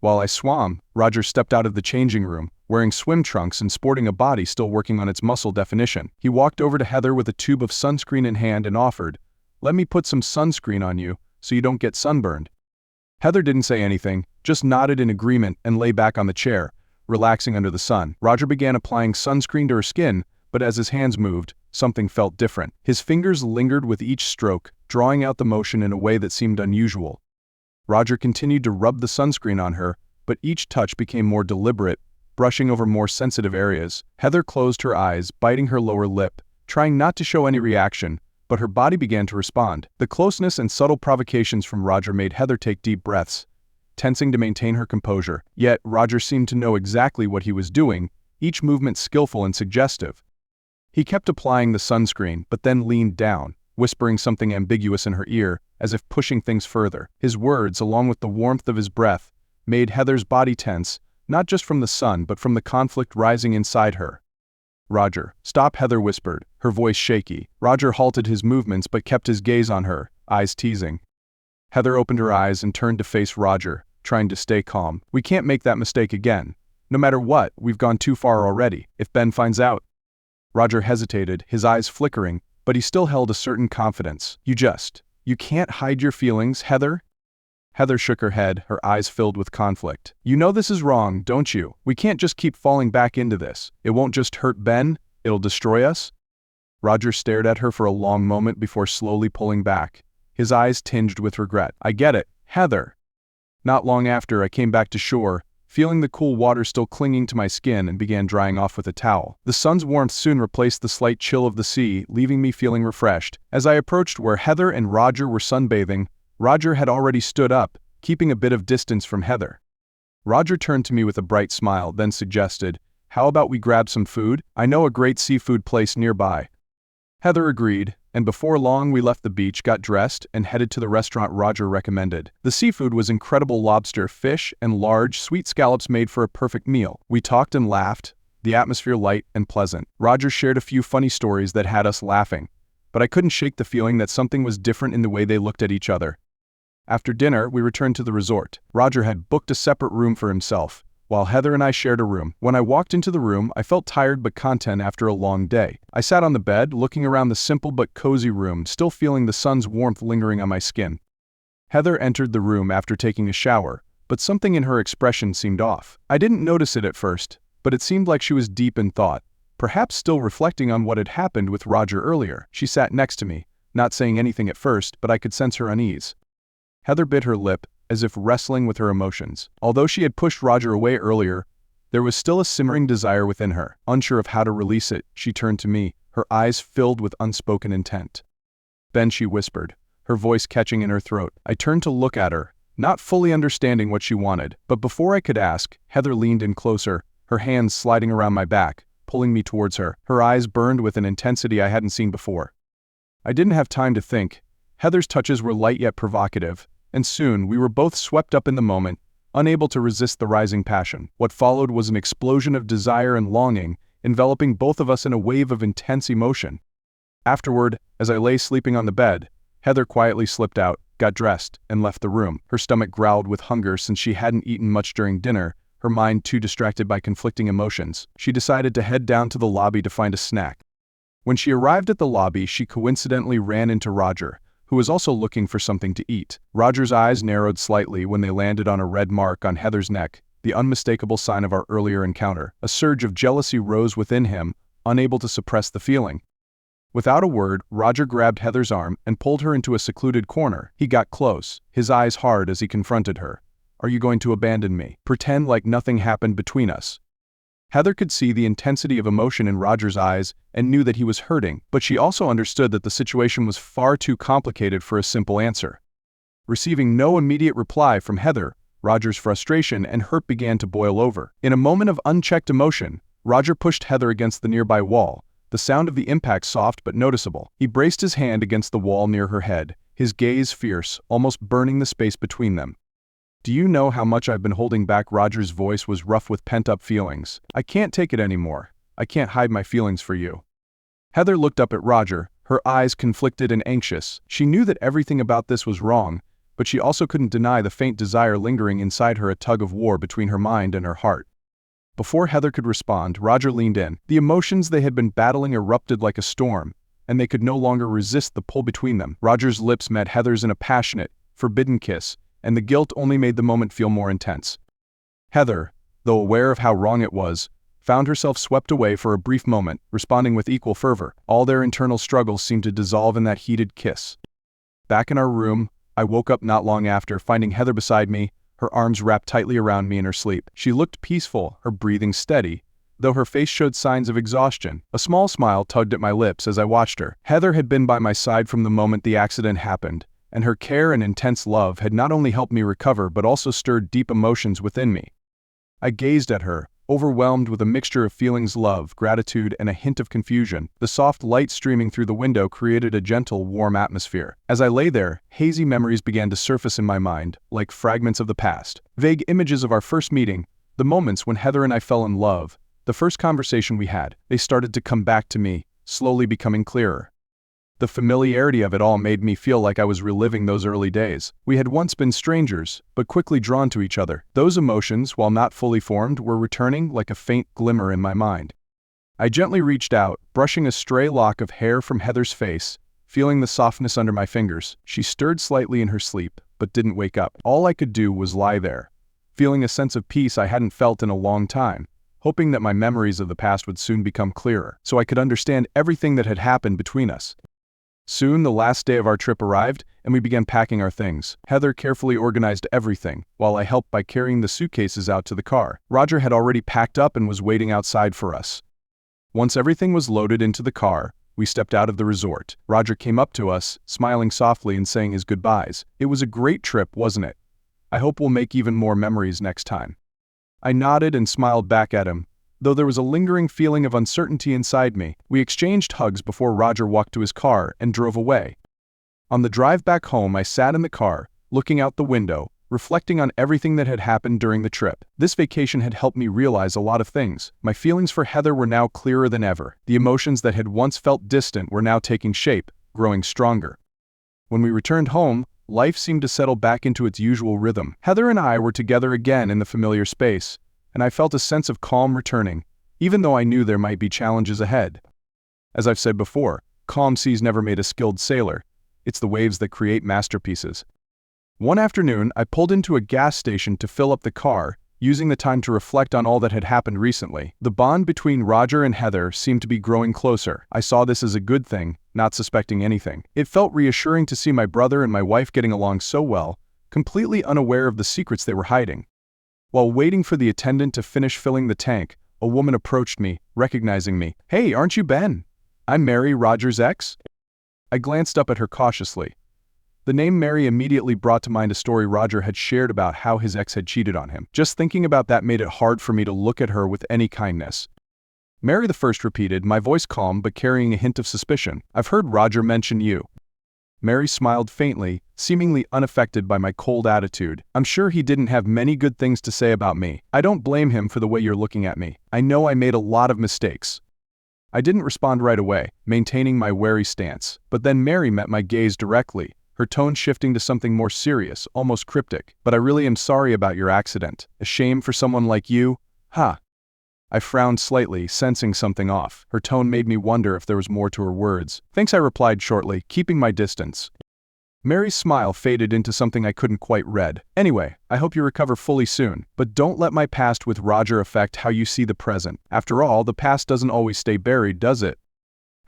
While I swam, Roger stepped out of the changing room, wearing swim trunks and sporting a body still working on its muscle definition. He walked over to Heather with a tube of sunscreen in hand and offered, "Let me put some sunscreen on you, so you don't get sunburned." Heather didn't say anything, just nodded in agreement and lay back on the chair, relaxing under the sun. Roger began applying sunscreen to her skin, but as his hands moved, something felt different. His fingers lingered with each stroke, drawing out the motion in a way that seemed unusual. Roger continued to rub the sunscreen on her, but each touch became more deliberate, brushing over more sensitive areas. Heather closed her eyes, biting her lower lip, trying not to show any reaction, but her body began to respond. The closeness and subtle provocations from Roger made Heather take deep breaths, tensing to maintain her composure. Yet, Roger seemed to know exactly what he was doing, each movement skillful and suggestive. He kept applying the sunscreen, but then leaned down, whispering something ambiguous in her ear, as if pushing things further. His words, along with the warmth of his breath, made Heather's body tense, not just from the sun but from the conflict rising inside her. "Roger, stop," Heather whispered, her voice shaky. Roger halted his movements but kept his gaze on her, eyes teasing. Heather opened her eyes and turned to face Roger, trying to stay calm. "We can't make that mistake again. No matter what, we've gone too far already. If Ben finds out..." Roger hesitated, his eyes flickering, but he still held a certain confidence. You can't hide your feelings, Heather?" Heather shook her head, her eyes filled with conflict. "You know this is wrong, don't you? We can't just keep falling back into this. It won't just hurt Ben, it'll destroy us." Roger stared at her for a long moment before slowly pulling back, his eyes tinged with regret. "I get it, Heather." Not long after, I came back to shore, feeling the cool water still clinging to my skin, and began drying off with a towel. The sun's warmth soon replaced the slight chill of the sea, leaving me feeling refreshed. As I approached where Heather and Roger were sunbathing, Roger had already stood up, keeping a bit of distance from Heather. Roger turned to me with a bright smile, then suggested, "How about we grab some food? I know a great seafood place nearby." Heather agreed, and before long we left the beach, got dressed, and headed to the restaurant Roger recommended. The seafood was incredible: lobster, fish, and large, sweet scallops made for a perfect meal. We talked and laughed, the atmosphere light and pleasant. Roger shared a few funny stories that had us laughing, but I couldn't shake the feeling that something was different in the way they looked at each other. After dinner, we returned to the resort. Roger had booked a separate room for himself, while Heather and I shared a room. When I walked into the room, I felt tired but content after a long day. I sat on the bed, looking around the simple but cozy room, still feeling the sun's warmth lingering on my skin. Heather entered the room after taking a shower, but something in her expression seemed off. I didn't notice it at first, but it seemed like she was deep in thought, perhaps still reflecting on what had happened with Roger earlier. She sat next to me, not saying anything at first, but I could sense her unease. Heather bit her lip, as if wrestling with her emotions. Although she had pushed Roger away earlier, there was still a simmering desire within her. Unsure of how to release it, she turned to me, her eyes filled with unspoken intent. "Ben," she whispered, her voice catching in her throat. I turned to look at her, not fully understanding what she wanted. But before I could ask, Heather leaned in closer, her hands sliding around my back, pulling me towards her. Her eyes burned with an intensity I hadn't seen before. I didn't have time to think. Heather's touches were light yet provocative, and soon we were both swept up in the moment, unable to resist the rising passion. What followed was an explosion of desire and longing, enveloping both of us in a wave of intense emotion. Afterward, as I lay sleeping on the bed, Heather quietly slipped out, got dressed, and left the room. Her stomach growled with hunger since she hadn't eaten much during dinner, her mind too distracted by conflicting emotions. She decided to head down to the lobby to find a snack. When she arrived at the lobby, she coincidentally ran into Roger, who was also looking for something to eat. Roger's eyes narrowed slightly when they landed on a red mark on Heather's neck, the unmistakable sign of our earlier encounter. A surge of jealousy rose within him, unable to suppress the feeling. Without a word, Roger grabbed Heather's arm and pulled her into a secluded corner. He got close, his eyes hard as he confronted her. "Are you going to abandon me? Pretend like nothing happened between us?" Heather could see the intensity of emotion in Roger's eyes and knew that he was hurting, but she also understood that the situation was far too complicated for a simple answer. Receiving no immediate reply from Heather, Roger's frustration and hurt began to boil over. In a moment of unchecked emotion, Roger pushed Heather against the nearby wall, the sound of the impact soft but noticeable. He braced his hand against the wall near her head, his gaze fierce, almost burning the space between them. "Do you know how much I've been holding back?" Roger's voice was rough with pent-up feelings. "I can't take it anymore. I can't hide my feelings for you." Heather looked up at Roger, her eyes conflicted and anxious. She knew that everything about this was wrong, but she also couldn't deny the faint desire lingering inside her, a tug-of-war between her mind and her heart. Before Heather could respond, Roger leaned in. The emotions they had been battling erupted like a storm, and they could no longer resist the pull between them. Roger's lips met Heather's in a passionate, forbidden kiss, and the guilt only made the moment feel more intense. Heather, though aware of how wrong it was, found herself swept away for a brief moment, responding with equal fervor. All their internal struggles seemed to dissolve in that heated kiss. Back in our room, I woke up not long after, finding Heather beside me, her arms wrapped tightly around me in her sleep. She looked peaceful, her breathing steady, though her face showed signs of exhaustion. A small smile tugged at my lips as I watched her. Heather had been by my side from the moment the accident happened, and her care and intense love had not only helped me recover but also stirred deep emotions within me. I gazed at her, overwhelmed with a mixture of feelings: love, gratitude, and a hint of confusion. The soft light streaming through the window created a gentle, warm atmosphere. As I lay there, hazy memories began to surface in my mind, like fragments of the past. Vague images of our first meeting, the moments when Heather and I fell in love, the first conversation we had, they started to come back to me, slowly becoming clearer. The familiarity of it all made me feel like I was reliving those early days. We had once been strangers, but quickly drawn to each other. Those emotions, while not fully formed, were returning like a faint glimmer in my mind. I gently reached out, brushing a stray lock of hair from Heather's face, feeling the softness under my fingers. She stirred slightly in her sleep, but didn't wake up. All I could do was lie there, feeling a sense of peace I hadn't felt in a long time, hoping that my memories of the past would soon become clearer, so I could understand everything that had happened between us. Soon the last day of our trip arrived, and we began packing our things. Heather carefully organized everything, while I helped by carrying the suitcases out to the car. Roger had already packed up and was waiting outside for us. Once everything was loaded into the car, we stepped out of the resort. Roger came up to us, smiling softly and saying his goodbyes. "It was a great trip, wasn't it? I hope we'll make even more memories next time." I nodded and smiled back at him, though there was a lingering feeling of uncertainty inside me. We exchanged hugs before Roger walked to his car and drove away. On the drive back home, I sat in the car, looking out the window, reflecting on everything that had happened during the trip. This vacation had helped me realize a lot of things. My feelings for Heather were now clearer than ever. The emotions that had once felt distant were now taking shape, growing stronger. When we returned home, life seemed to settle back into its usual rhythm. Heather and I were together again in the familiar space, and I felt a sense of calm returning, even though I knew there might be challenges ahead. As I've said before, calm seas never made a skilled sailor. It's the waves that create masterpieces. One afternoon, I pulled into a gas station to fill up the car, using the time to reflect on all that had happened recently. The bond between Roger and Heather seemed to be growing closer. I saw this as a good thing, not suspecting anything. It felt reassuring to see my brother and my wife getting along so well, completely unaware of the secrets they were hiding. While waiting for the attendant to finish filling the tank, a woman approached me, recognizing me. "Hey, aren't you Ben? I'm Mary, Roger's ex." I glanced up at her cautiously. The name Mary immediately brought to mind a story Roger had shared about how his ex had cheated on him. Just thinking about that made it hard for me to look at her with any kindness. "Mary," the first repeated, my voice calm but carrying a hint of suspicion. "I've heard Roger mention you." Mary smiled faintly, seemingly unaffected by my cold attitude. "I'm sure he didn't have many good things to say about me. I don't blame him for the way you're looking at me. I know I made a lot of mistakes." I didn't respond right away, maintaining my wary stance. But then Mary met my gaze directly, her tone shifting to something more serious, almost cryptic. "But I really am sorry about your accident. A shame for someone like you, huh?" I frowned slightly, sensing something off. Her tone made me wonder if there was more to her words. "Thanks," I replied shortly, keeping my distance. Mary's smile faded into something I couldn't quite read. "Anyway, I hope you recover fully soon, but don't let my past with Roger affect how you see the present. After all, the past doesn't always stay buried, does it?"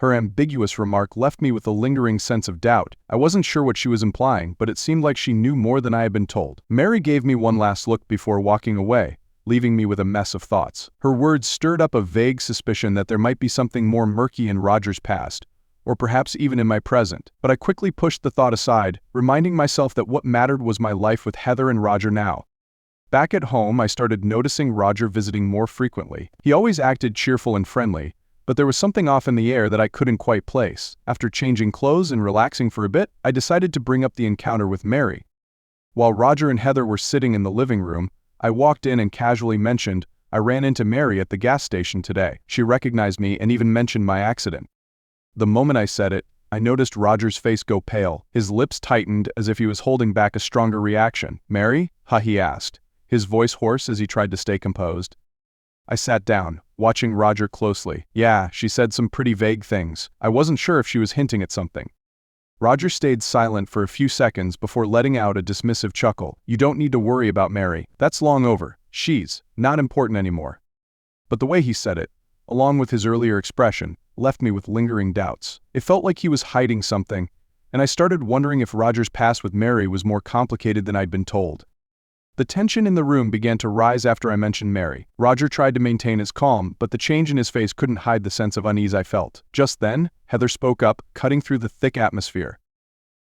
Her ambiguous remark left me with a lingering sense of doubt. I wasn't sure what she was implying, but it seemed like she knew more than I had been told. Mary gave me one last look before walking away, leaving me with a mess of thoughts. Her words stirred up a vague suspicion that there might be something more murky in Roger's past, or perhaps even in my present. But I quickly pushed the thought aside, reminding myself that what mattered was my life with Heather and Roger now. Back at home, I started noticing Roger visiting more frequently. He always acted cheerful and friendly, but there was something off in the air that I couldn't quite place. After changing clothes and relaxing for a bit, I decided to bring up the encounter with Mary. While Roger and Heather were sitting in the living room, I walked in and casually mentioned, "I ran into Mary at the gas station today." She recognized me and even mentioned my accident. The moment I said it, I noticed Roger's face go pale. His lips tightened as if he was holding back a stronger reaction. "Mary? Huh?" he asked, his voice hoarse as he tried to stay composed. I sat down, watching Roger closely. "Yeah, she said some pretty vague things. I wasn't sure if she was hinting at something." Roger stayed silent for a few seconds before letting out a dismissive chuckle. "You don't need to worry about Mary. That's long over. She's not important anymore." But the way he said it, along with his earlier expression, left me with lingering doubts. It felt like he was hiding something, and I started wondering if Roger's past with Mary was more complicated than I'd been told. The tension in the room began to rise after I mentioned Mary. Roger tried to maintain his calm, but the change in his face couldn't hide the sense of unease I felt. Just then, Heather spoke up, cutting through the thick atmosphere.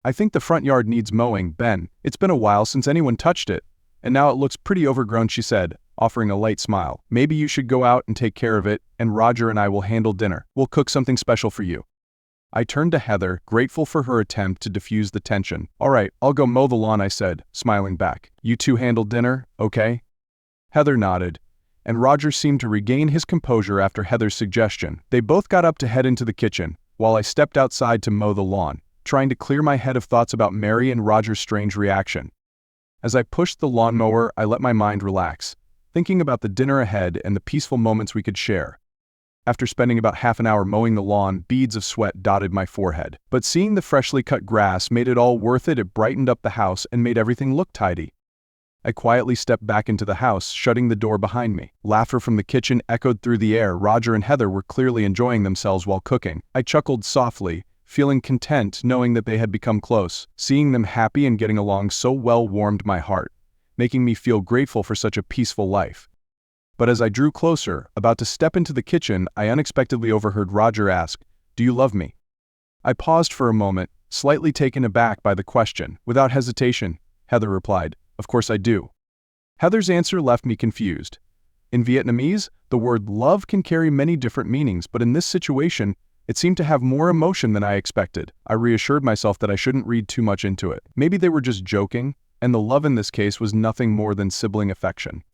"I think the front yard needs mowing, Ben. It's been a while since anyone touched it, and now it looks pretty overgrown," she said, offering a light smile. "Maybe you should go out and take care of it, and Roger and I will handle dinner. We'll cook something special for you." I turned to Heather, grateful for her attempt to diffuse the tension. "All right, I'll go mow the lawn," I said, smiling back. "You two handle dinner, okay?" Heather nodded, and Roger seemed to regain his composure after Heather's suggestion. They both got up to head into the kitchen, while I stepped outside to mow the lawn, trying to clear my head of thoughts about Mary and Roger's strange reaction. As I pushed the lawnmower, I let my mind relax, thinking about the dinner ahead and the peaceful moments we could share. After spending about half an hour mowing the lawn, beads of sweat dotted my forehead. But seeing the freshly cut grass made it all worth it. It brightened up the house and made everything look tidy. I quietly stepped back into the house, shutting the door behind me. Laughter from the kitchen echoed through the air. Roger and Heather were clearly enjoying themselves while cooking. I chuckled softly, feeling content knowing that they had become close. Seeing them happy and getting along so well warmed my heart, making me feel grateful for such a peaceful life. But as I drew closer, about to step into the kitchen, I unexpectedly overheard Roger ask, "Do you love me?" I paused for a moment, slightly taken aback by the question. "Without hesitation," Heather replied, "Of course I do." Heather's answer left me confused. In Vietnamese, the word love can carry many different meanings, but in this situation, it seemed to have more emotion than I expected. I reassured myself that I shouldn't read too much into it. Maybe they were just joking, and the love in this case was nothing more than sibling affection.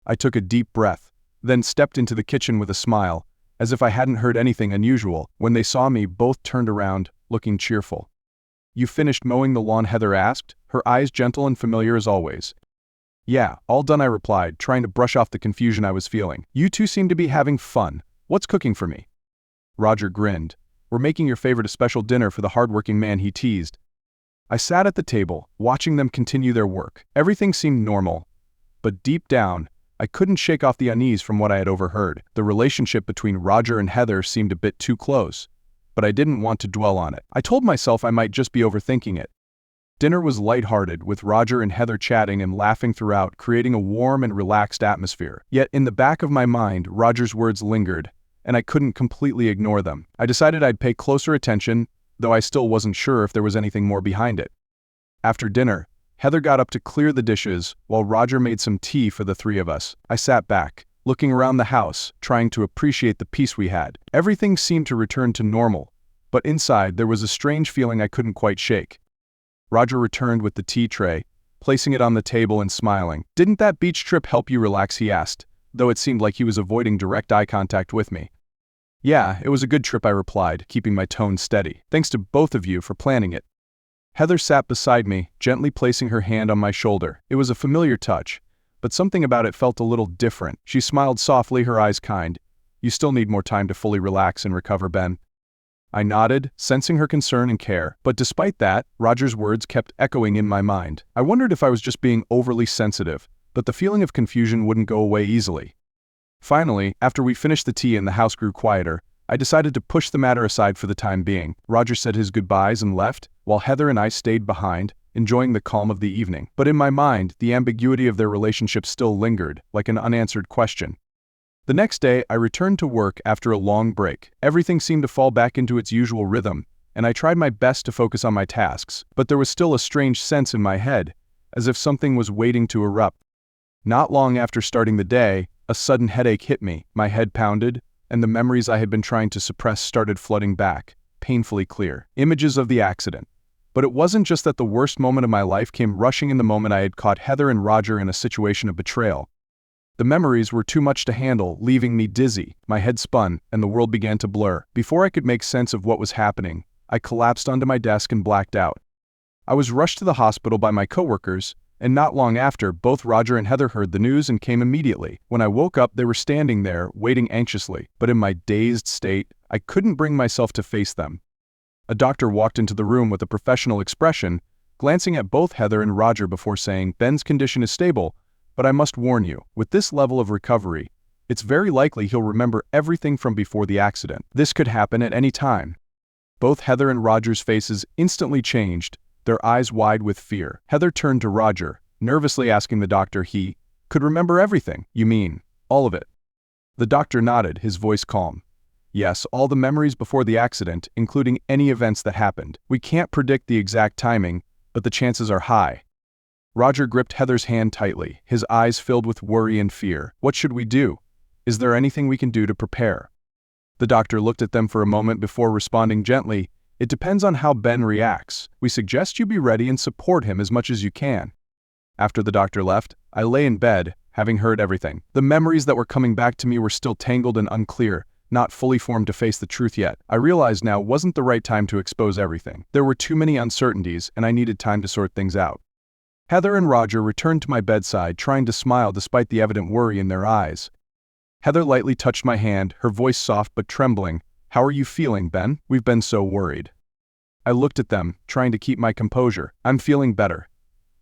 I took a deep breath, then stepped into the kitchen with a smile, as if I hadn't heard anything unusual. When they saw me, both turned around, looking cheerful. "You finished mowing the lawn?" Heather asked, her eyes gentle and familiar as always. "Yeah, all done," I replied, trying to brush off the confusion I was feeling. "You two seem to be having fun. What's cooking for me?" Roger grinned. "We're making your favorite a special dinner for the hardworking man," he teased. I sat at the table, watching them continue their work. Everything seemed normal, but deep down, I couldn't shake off the unease from what I had overheard. The relationship between Roger and Heather seemed a bit too close, but I didn't want to dwell on it. I told myself I might just be overthinking it. Dinner was lighthearted, with Roger and Heather chatting and laughing throughout, creating a warm and relaxed atmosphere. Yet in the back of my mind, Roger's words lingered, and I couldn't completely ignore them. I decided I'd pay closer attention, though I still wasn't sure if there was anything more behind it. After dinner, Heather got up to clear the dishes, while Roger made some tea for the three of us. I sat back, looking around the house, trying to appreciate the peace we had. Everything seemed to return to normal, but inside there was a strange feeling I couldn't quite shake. Roger returned with the tea tray, placing it on the table and smiling. "Didn't that beach trip help you relax?" he asked, though it seemed like he was avoiding direct eye contact with me. "Yeah, it was a good trip," I replied, keeping my tone steady. "Thanks to both of you for planning it." Heather sat beside me, gently placing her hand on my shoulder. It was a familiar touch, but something about it felt a little different. She smiled softly, her eyes kind. "You still need more time to fully relax and recover, Ben." I nodded, sensing her concern and care, but despite that, Roger's words kept echoing in my mind. I wondered if I was just being overly sensitive, but the feeling of confusion wouldn't go away easily. Finally, after we finished the tea and the house grew quieter, I decided to push the matter aside for the time being. Roger said his goodbyes and left, while Heather and I stayed behind, enjoying the calm of the evening. But in my mind, the ambiguity of their relationship still lingered, like an unanswered question. The next day, I returned to work after a long break. Everything seemed to fall back into its usual rhythm, and I tried my best to focus on my tasks, but there was still a strange sense in my head, as if something was waiting to erupt. Not long after starting the day, a sudden headache hit me, my head pounded, and the memories I had been trying to suppress started flooding back, painfully clear. Images of the accident. But it wasn't just that the worst moment of my life came rushing in the moment I had caught Heather and Roger in a situation of betrayal. The memories were too much to handle, leaving me dizzy, my head spun, and the world began to blur. Before I could make sense of what was happening, I collapsed onto my desk and blacked out. I was rushed to the hospital by my coworkers, and not long after, both Roger and Heather heard the news and came immediately. When I woke up, they were standing there, waiting anxiously, but in my dazed state, I couldn't bring myself to face them. A doctor walked into the room with a professional expression, glancing at both Heather and Roger before saying, "Ben's condition is stable, but I must warn you, with this level of recovery, it's very likely he'll remember everything from before the accident. This could happen at any time." Both Heather and Roger's faces instantly changed, their eyes wide with fear. Heather turned to Roger, nervously asking the doctor he could remember everything. "You mean, all of it?" The doctor nodded, his voice calm. "Yes, all the memories before the accident, including any events that happened. We can't predict the exact timing, but the chances are high." Roger gripped Heather's hand tightly, his eyes filled with worry and fear. "What should we do? Is there anything we can do to prepare?" The doctor looked at them for a moment before responding gently, "It depends on how Ben reacts. We suggest you be ready and support him as much as you can." After the doctor left, I lay in bed, having heard everything. The memories that were coming back to me were still tangled and unclear, not fully formed to face the truth yet. I realized now wasn't the right time to expose everything. There were too many uncertainties, and I needed time to sort things out. Heather and Roger returned to my bedside, trying to smile despite the evident worry in their eyes. Heather lightly touched my hand, her voice soft but trembling. "How are you feeling, Ben? We've been so worried." I looked at them, trying to keep my composure. "I'm feeling better.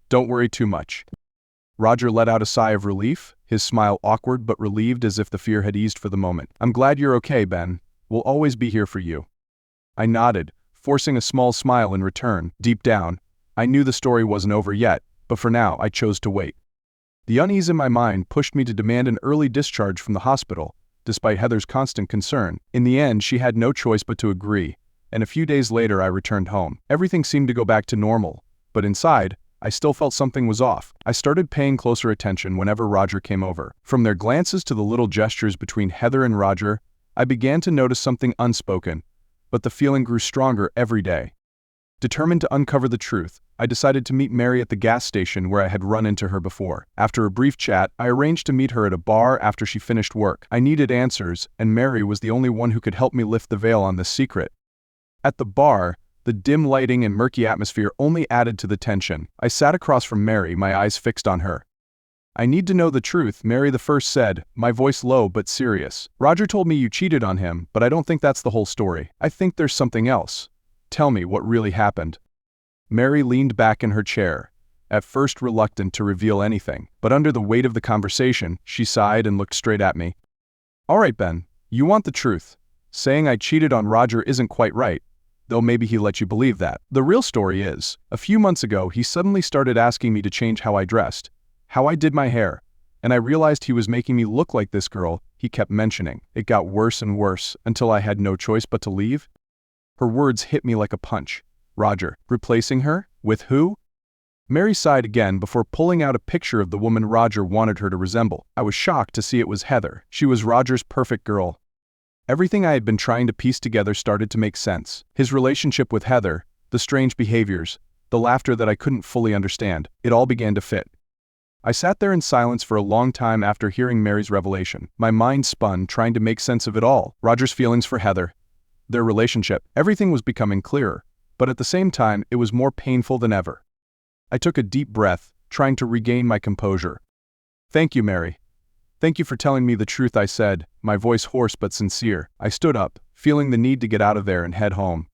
Don't worry too much." Roger let out a sigh of relief, his smile awkward but relieved as if the fear had eased for the moment. "I'm glad you're okay, Ben. We'll always be here for you." I nodded, forcing a small smile in return. Deep down, I knew the story wasn't over yet, but for now I chose to wait. The unease in my mind pushed me to demand an early discharge from the hospital, despite Heather's constant concern. In the end, she had no choice but to agree, and a few days later I returned home. Everything seemed to go back to normal, but inside, I still felt something was off. I started paying closer attention whenever Roger came over. From their glances to the little gestures between Heather and Roger, I began to notice something unspoken, but the feeling grew stronger every day. Determined to uncover the truth, I decided to meet Mary at the gas station where I had run into her before. After a brief chat, I arranged to meet her at a bar after she finished work. I needed answers, and Mary was the only one who could help me lift the veil on this secret. At the bar, the dim lighting and murky atmosphere only added to the tension. I sat across from Mary, my eyes fixed on her. "I need to know the truth," Mary the first said, my voice low but serious. "Roger told me you cheated on him, but I don't think that's the whole story. I think there's something else. Tell me what really happened." Mary leaned back in her chair, at first reluctant to reveal anything, but under the weight of the conversation, she sighed and looked straight at me. "All right, Ben, you want the truth. Saying I cheated on Roger isn't quite right, though maybe he let you believe that. The real story is, a few months ago he suddenly started asking me to change how I dressed, how I did my hair, and I realized he was making me look like this girl he kept mentioning. It got worse and worse, until I had no choice but to leave." Her words hit me like a punch. "Roger, replacing her? With who?" Mary sighed again before pulling out a picture of the woman Roger wanted her to resemble. I was shocked to see it was Heather. She was Roger's perfect girl. Everything I had been trying to piece together started to make sense. His relationship with Heather, the strange behaviors, the laughter that I couldn't fully understand, it all began to fit. I sat there in silence for a long time after hearing Mary's revelation. My mind spun, trying to make sense of it all. Roger's feelings for Heather, their relationship, everything was becoming clearer, but at the same time, it was more painful than ever. I took a deep breath, trying to regain my composure. "Thank you, Mary. Thank you for telling me the truth," I said, my voice hoarse but sincere. I stood up, feeling the need to get out of there and head home.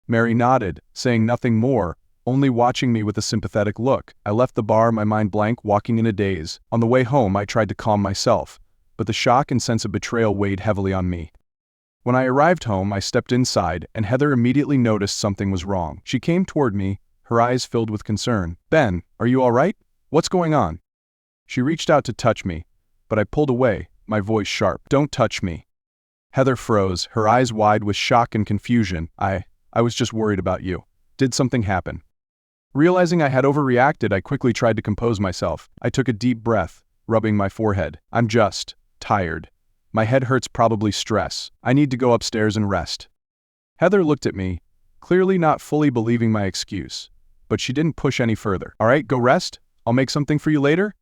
Mary nodded, saying nothing more, only watching me with a sympathetic look. I left the bar, my mind blank, walking in a daze. On the way home, I tried to calm myself, but the shock and sense of betrayal weighed heavily on me. When I arrived home, I stepped inside, and Heather immediately noticed something was wrong. She came toward me, her eyes filled with concern. "Ben, are you all right? What's going on?" She reached out to touch me, but I pulled away, my voice sharp. "Don't touch me." Heather froze, her eyes wide with shock and confusion. I was just worried about you. Did something happen?" Realizing I had overreacted, I quickly tried to compose myself. I took a deep breath, rubbing my forehead. "I'm just tired. My head hurts, probably stress. I need to go upstairs and rest." Heather looked at me, clearly not fully believing my excuse, but she didn't push any further. "All right, go rest. I'll make something for you later."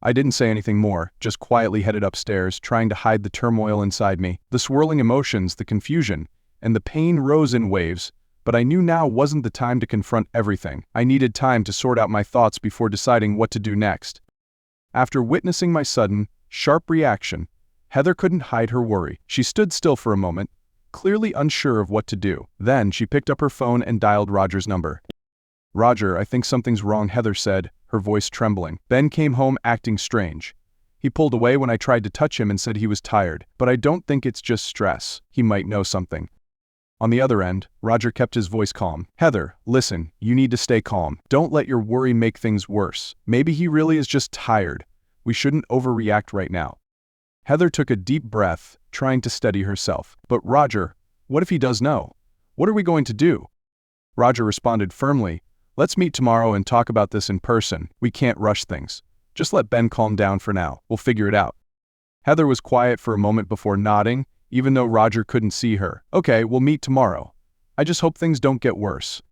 I didn't say anything more, just quietly headed upstairs, trying to hide the turmoil inside me. The swirling emotions, the confusion, and the pain rose in waves, but I knew now wasn't the time to confront everything. I needed time to sort out my thoughts before deciding what to do next. After witnessing my sudden, sharp reaction, Heather couldn't hide her worry. She stood still for a moment, clearly unsure of what to do. Then she picked up her phone and dialed Roger's number. "Roger, I think something's wrong," Heather said, her voice trembling. "Ben came home acting strange. He pulled away when I tried to touch him and said he was tired, but I don't think it's just stress. He might know something." On the other end, Roger kept his voice calm. "Heather, listen, you need to stay calm. Don't let your worry make things worse. Maybe he really is just tired. We shouldn't overreact right now." Heather took a deep breath, trying to steady herself. "But Roger, what if he does know? What are we going to do?" Roger responded firmly, "Let's meet tomorrow and talk about this in person. We can't rush things. Just let Ben calm down for now. We'll figure it out." Heather was quiet for a moment before nodding, even though Roger couldn't see her. "Okay, we'll meet tomorrow. I just hope things don't get worse."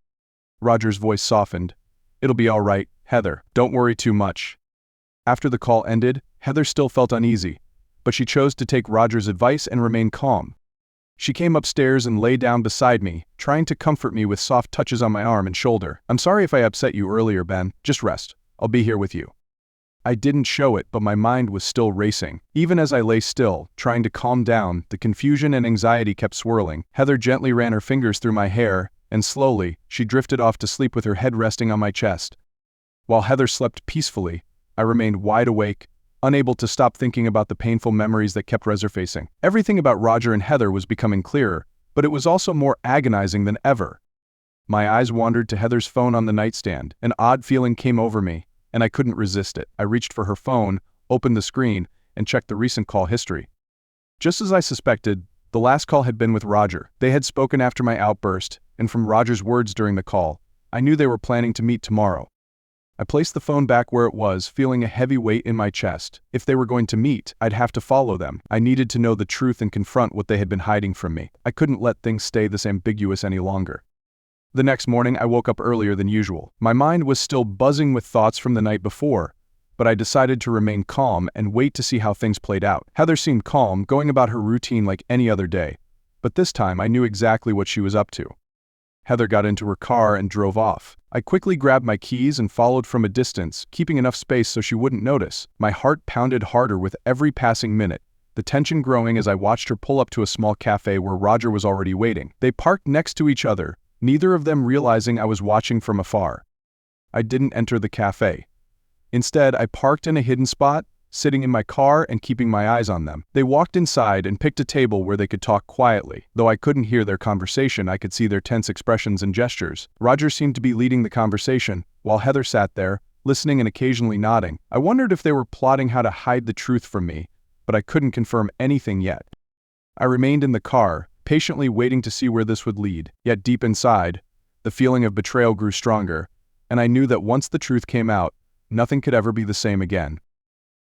Roger's voice softened. "It'll be all right, Heather. Don't worry too much." After the call ended, Heather still felt uneasy, but she chose to take Roger's advice and remain calm. She came upstairs and lay down beside me, trying to comfort me with soft touches on my arm and shoulder. "I'm sorry if I upset you earlier, Ben. Just rest. I'll be here with you." I didn't show it, but my mind was still racing. Even as I lay still, trying to calm down, the confusion and anxiety kept swirling. Heather gently ran her fingers through my hair, and slowly, she drifted off to sleep with her head resting on my chest. While Heather slept peacefully, I remained wide awake, unable to stop thinking about the painful memories that kept resurfacing. Everything about Roger and Heather was becoming clearer, but it was also more agonizing than ever. My eyes wandered to Heather's phone on the nightstand. An odd feeling came over me, and I couldn't resist it. I reached for her phone, opened the screen, and checked the recent call history. Just as I suspected, the last call had been with Roger. They had spoken after my outburst, and from Roger's words during the call, I knew they were planning to meet tomorrow. I placed the phone back where it was, feeling a heavy weight in my chest. If they were going to meet, I'd have to follow them. I needed to know the truth and confront what they had been hiding from me. I couldn't let things stay this ambiguous any longer. The next morning, I woke up earlier than usual. My mind was still buzzing with thoughts from the night before, but I decided to remain calm and wait to see how things played out. Heather seemed calm, going about her routine like any other day, but this time I knew exactly what she was up to. Heather got into her car and drove off. I quickly grabbed my keys and followed from a distance, keeping enough space so she wouldn't notice. My heart pounded harder with every passing minute, the tension growing as I watched her pull up to a small cafe where Roger was already waiting. They parked next to each other, neither of them realizing I was watching from afar. I didn't enter the cafe. Instead, I parked in a hidden spot, sitting in my car and keeping my eyes on them. They walked inside and picked a table where they could talk quietly. Though I couldn't hear their conversation, I could see their tense expressions and gestures. Roger seemed to be leading the conversation, while Heather sat there, listening and occasionally nodding. I wondered if they were plotting how to hide the truth from me, but I couldn't confirm anything yet. I remained in the car, patiently waiting to see where this would lead. Yet deep inside, the feeling of betrayal grew stronger, and I knew that once the truth came out, nothing could ever be the same again.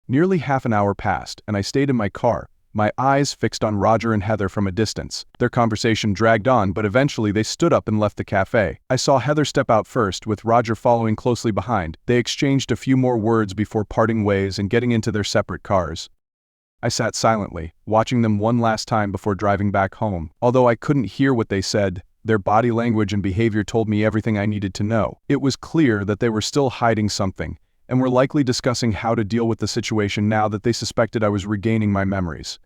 Nearly half an hour passed, and I stayed in my car, my eyes fixed on Roger and Heather from a distance. Their conversation dragged on, but eventually they stood up and left the cafe. I saw Heather step out first, with Roger following closely behind. They exchanged a few more words before parting ways and getting into their separate cars. I sat silently, watching them one last time before driving back home. Although I couldn't hear what they said, their body language and behavior told me everything I needed to know. It was clear that they were still hiding something, and were likely discussing how to deal with the situation now that they suspected I was regaining my memories.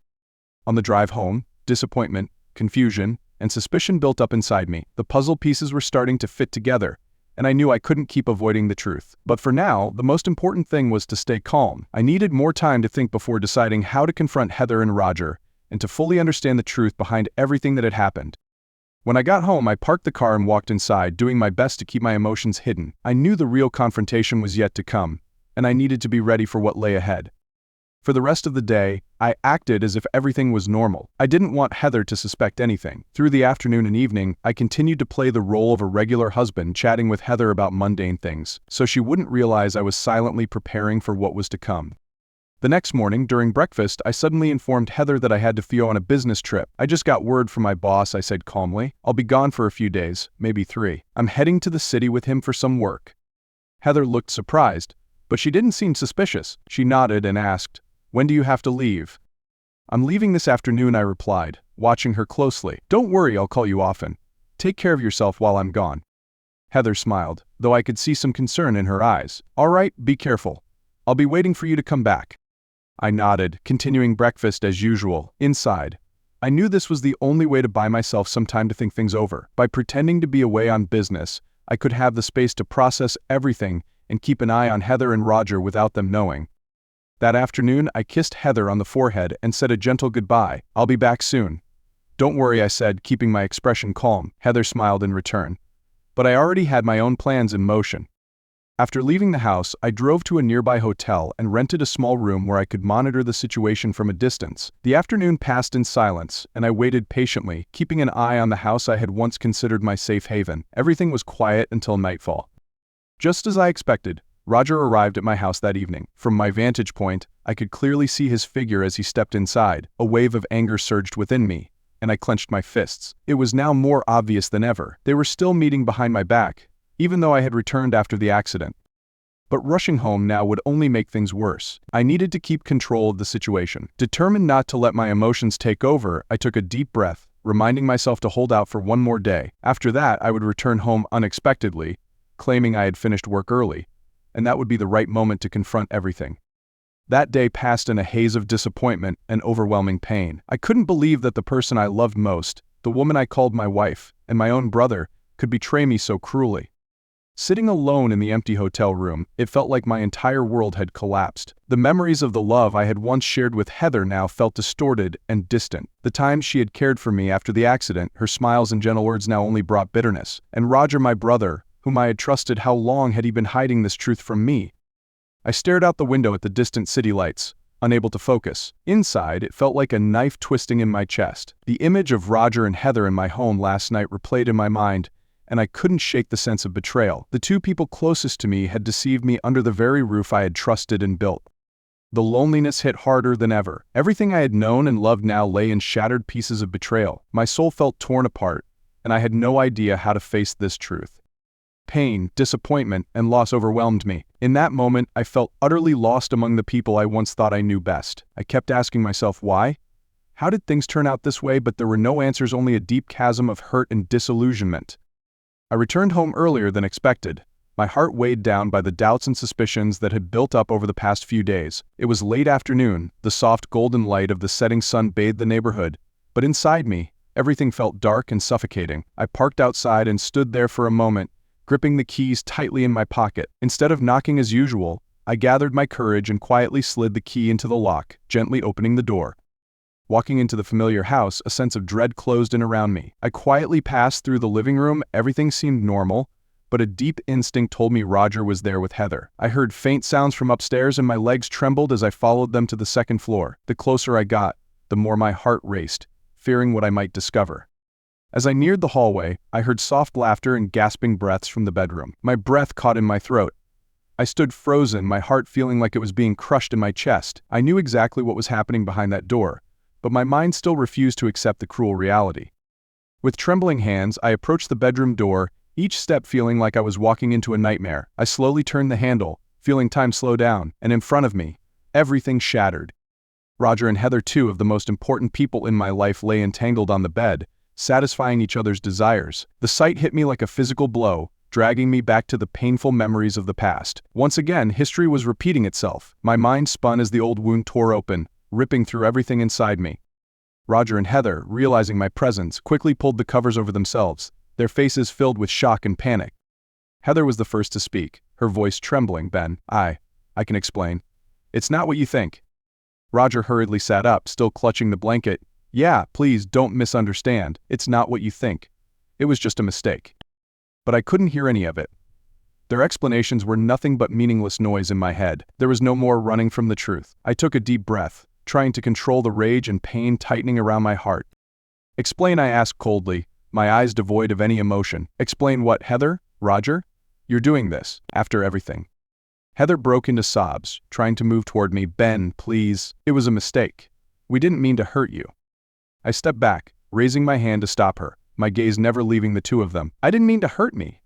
On the drive home, disappointment, confusion, and suspicion built up inside me. The puzzle pieces were starting to fit together, and I knew I couldn't keep avoiding the truth. But for now, the most important thing was to stay calm. I needed more time to think before deciding how to confront Heather and Roger, and to fully understand the truth behind everything that had happened. When I got home, I parked the car and walked inside, doing my best to keep my emotions hidden. I knew the real confrontation was yet to come, and I needed to be ready for what lay ahead. For the rest of the day, I acted as if everything was normal. I didn't want Heather to suspect anything. Through the afternoon and evening, I continued to play the role of a regular husband, chatting with Heather about mundane things, so she wouldn't realize I was silently preparing for what was to come. The next morning, during breakfast, I suddenly informed Heather that I had to go on a business trip. "I just got word from my boss," I said calmly. "I'll be gone for a few days, maybe 3. I'm heading to the city with him for some work." Heather looked surprised, but she didn't seem suspicious. She nodded and asked, "When do you have to leave?" "I'm leaving this afternoon," I replied, watching her closely. "Don't worry, I'll call you often. Take care of yourself while I'm gone." Heather smiled, though I could see some concern in her eyes. "All right, be careful. I'll be waiting for you to come back." I nodded, continuing breakfast as usual. Inside, I knew this was the only way to buy myself some time to think things over. By pretending to be away on business, I could have the space to process everything and keep an eye on Heather and Roger without them knowing. That afternoon, I kissed Heather on the forehead and said a gentle goodbye. "I'll be back soon." "Don't worry," I said, keeping my expression calm. Heather smiled in return. But I already had my own plans in motion. After leaving the house, I drove to a nearby hotel and rented a small room where I could monitor the situation from a distance. The afternoon passed in silence, and I waited patiently, keeping an eye on the house I had once considered my safe haven. Everything was quiet until nightfall. Just as I expected, Roger arrived at my house that evening. From my vantage point, I could clearly see his figure as he stepped inside. A wave of anger surged within me, and I clenched my fists. It was now more obvious than ever. They were still meeting behind my back, even though I had returned after the accident. But rushing home now would only make things worse. I needed to keep control of the situation. Determined not to let my emotions take over, I took a deep breath, reminding myself to hold out for one more day. After that, I would return home unexpectedly, claiming I had finished work early, and that would be the right moment to confront everything. That day passed in a haze of disappointment and overwhelming pain. I couldn't believe that the person I loved most, the woman I called my wife, and my own brother, could betray me so cruelly. Sitting alone in the empty hotel room, it felt like my entire world had collapsed. The memories of the love I had once shared with Heather now felt distorted and distant. The times she had cared for me after the accident, her smiles and gentle words now only brought bitterness. And Roger, my brother, whom I had trusted, how long had he been hiding this truth from me? I stared out the window at the distant city lights, unable to focus. Inside, it felt like a knife twisting in my chest. The image of Roger and Heather in my home last night replayed in my mind, and I couldn't shake the sense of betrayal. The two people closest to me had deceived me under the very roof I had trusted and built. The loneliness hit harder than ever. Everything I had known and loved now lay in shattered pieces of betrayal. My soul felt torn apart, and I had no idea how to face this truth. Pain, disappointment, and loss overwhelmed me. In that moment, I felt utterly lost among the people I once thought I knew best. I kept asking myself why? How did things turn out this way? But there were no answers, only a deep chasm of hurt and disillusionment. I returned home earlier than expected, my heart weighed down by the doubts and suspicions that had built up over the past few days. It was late afternoon, the soft golden light of the setting sun bathed the neighborhood, but inside me, everything felt dark and suffocating. I parked outside and stood there for a moment, gripping the keys tightly in my pocket. Instead of knocking as usual, I gathered my courage and quietly slid the key into the lock, gently opening the door. Walking into the familiar house, a sense of dread closed in around me. I quietly passed through the living room. Everything seemed normal, but a deep instinct told me Roger was there with Heather. I heard faint sounds from upstairs and my legs trembled as I followed them to the second floor. The closer I got, the more my heart raced, fearing what I might discover. As I neared the hallway, I heard soft laughter and gasping breaths from the bedroom. My breath caught in my throat. I stood frozen, my heart feeling like it was being crushed in my chest. I knew exactly what was happening behind that door, but my mind still refused to accept the cruel reality. With trembling hands, I approached the bedroom door, each step feeling like I was walking into a nightmare. I slowly turned the handle, feeling time slow down, and in front of me, everything shattered. Roger and Heather, two of the most important people in my life, lay entangled on the bed, satisfying each other's desires. The sight hit me like a physical blow, dragging me back to the painful memories of the past. Once again, history was repeating itself. My mind spun as the old wound tore open, ripping through everything inside me. Roger and Heather, realizing my presence, quickly pulled the covers over themselves, their faces filled with shock and panic. Heather was the first to speak, her voice trembling. "Ben, I can explain. It's not what you think." Roger hurriedly sat up, still clutching the blanket. "Yeah, please don't misunderstand. It's not what you think. It was just a mistake. But I couldn't hear any of it. Their explanations were nothing but meaningless noise in my head. There was no more running from the truth. I took a deep breath, trying to control the rage and pain tightening around my heart. "Explain," I asked coldly, my eyes devoid of any emotion. "Explain what, Heather? Roger? You're doing this, after everything." Heather broke into sobs, trying to move toward me. "Ben, please. It was a mistake. We didn't mean to hurt you." I stepped back, raising my hand to stop her, my gaze never leaving the two of them. "I didn't mean to hurt me."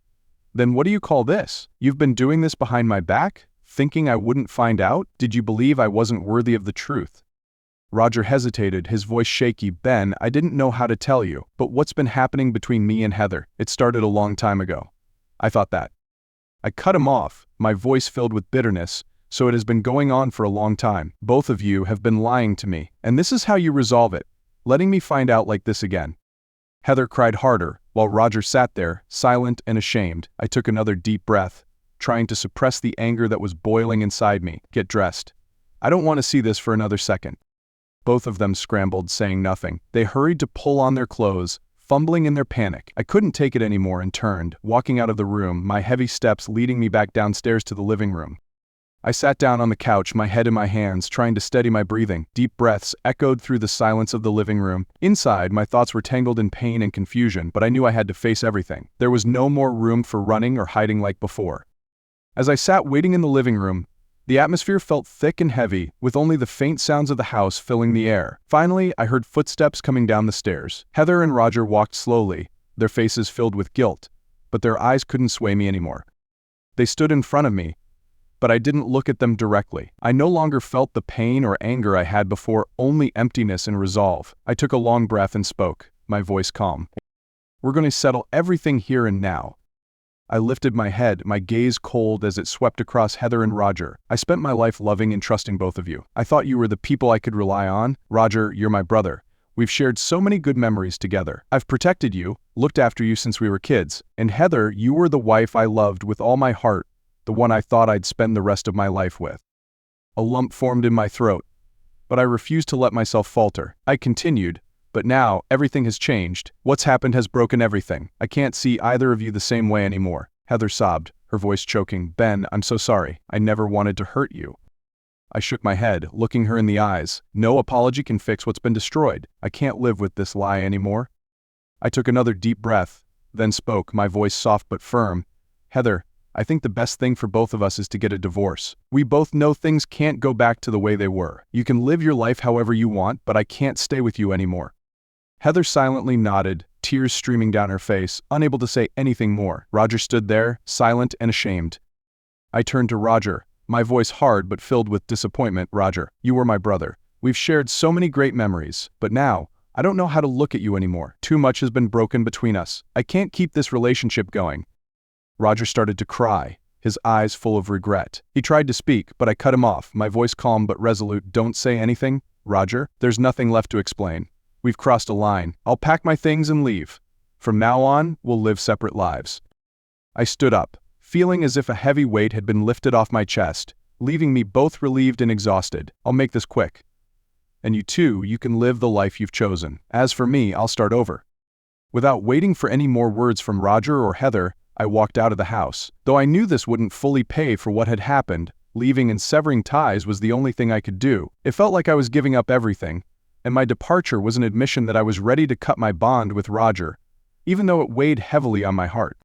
"Then what do you call this? You've been doing this behind my back, thinking I wouldn't find out? Did you believe I wasn't worthy of the truth?" Roger hesitated, his voice shaky. "Ben, I didn't know how to tell you, but what's been happening between me and Heather, it started a long time ago." I thought that. I cut him off, my voice filled with bitterness. "So it has been going on for a long time. Both of you have been lying to me, and this is how you resolve it, letting me find out like this again." Heather cried harder, while Roger sat there, silent and ashamed. I took another deep breath, trying to suppress the anger that was boiling inside me. "Get dressed. I don't want to see this for another second." Both of them scrambled, saying nothing. They hurried to pull on their clothes, fumbling in their panic. I couldn't take it anymore and turned, walking out of the room, my heavy steps leading me back downstairs to the living room. I sat down on the couch, my head in my hands, trying to steady my breathing. Deep breaths echoed through the silence of the living room. Inside, my thoughts were tangled in pain and confusion, but I knew I had to face everything. There was no more room for running or hiding like before. As I sat waiting in the living room, the atmosphere felt thick and heavy, with only the faint sounds of the house filling the air. Finally, I heard footsteps coming down the stairs. Heather and Roger walked slowly, their faces filled with guilt, but their eyes couldn't sway me anymore. They stood in front of me, but I didn't look at them directly. I no longer felt the pain or anger I had before, only emptiness and resolve. I took a long breath and spoke, my voice calm. "We're going to settle everything here and now." I lifted my head, my gaze cold as it swept across Heather and Roger. "I spent my life loving and trusting both of you. I thought you were the people I could rely on. Roger, you're my brother. We've shared so many good memories together. I've protected you, looked after you since we were kids. And Heather, you were the wife I loved with all my heart, the one I thought I'd spend the rest of my life with." A lump formed in my throat, but I refused to let myself falter. I continued, "But now, everything has changed. What's happened has broken everything. I can't see either of you the same way anymore." Heather sobbed, her voice choking. "Ben, I'm so sorry. I never wanted to hurt you." I shook my head, looking her in the eyes. "No apology can fix what's been destroyed. I can't live with this lie anymore." I took another deep breath, then spoke, my voice soft but firm. "Heather, I think the best thing for both of us is to get a divorce. We both know things can't go back to the way they were. You can live your life however you want, but I can't stay with you anymore." Heather silently nodded, tears streaming down her face, unable to say anything more. Roger stood there, silent and ashamed. I turned to Roger, my voice hard but filled with disappointment. "Roger, you were my brother. We've shared so many great memories, but now, I don't know how to look at you anymore. Too much has been broken between us. I can't keep this relationship going." Roger started to cry, his eyes full of regret. He tried to speak, but I cut him off, my voice calm but resolute. "Don't say anything, Roger. There's nothing left to explain. We've crossed a line. I'll pack my things and leave. From now on, we'll live separate lives." I stood up, feeling as if a heavy weight had been lifted off my chest, leaving me both relieved and exhausted. "I'll make this quick. And you too, you can live the life you've chosen. As for me, I'll start over." Without waiting for any more words from Roger or Heather, I walked out of the house. Though I knew this wouldn't fully pay for what had happened, leaving and severing ties was the only thing I could do. It felt like I was giving up everything, and my departure was an admission that I was ready to cut my bond with Roger, even though it weighed heavily on my heart.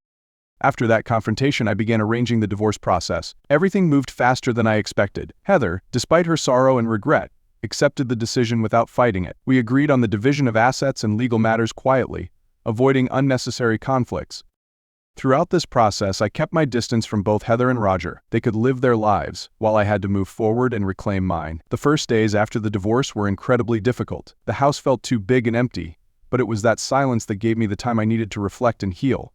After that confrontation, I began arranging the divorce process. Everything moved faster than I expected. Heather, despite her sorrow and regret, accepted the decision without fighting it. We agreed on the division of assets and legal matters quietly, avoiding unnecessary conflicts. Throughout this process, I kept my distance from both Heather and Roger. They could live their lives, while I had to move forward and reclaim mine. The first days after the divorce were incredibly difficult. The house felt too big and empty, but it was that silence that gave me the time I needed to reflect and heal.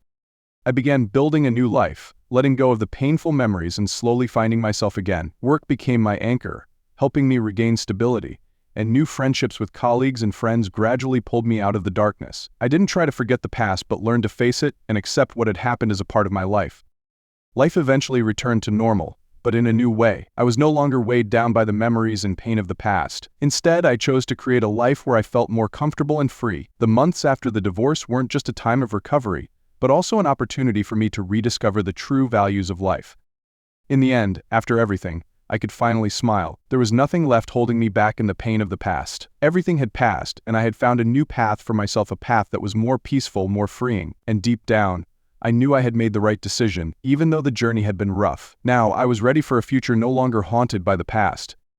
I began building a new life, letting go of the painful memories and slowly finding myself again. Work became my anchor, helping me regain stability, and new friendships with colleagues and friends gradually pulled me out of the darkness. I didn't try to forget the past but learned to face it and accept what had happened as a part of my life. Life eventually returned to normal, but in a new way. I was no longer weighed down by the memories and pain of the past. Instead, I chose to create a life where I felt more comfortable and free. The months after the divorce weren't just a time of recovery, but also an opportunity for me to rediscover the true values of life. In the end, after everything, I could finally smile. There was nothing left holding me back in the pain of the past. Everything had passed, and I had found a new path for myself, a path that was more peaceful, more freeing. And deep down, I knew I had made the right decision, even though the journey had been rough. Now, I was ready for a future no longer haunted by the past.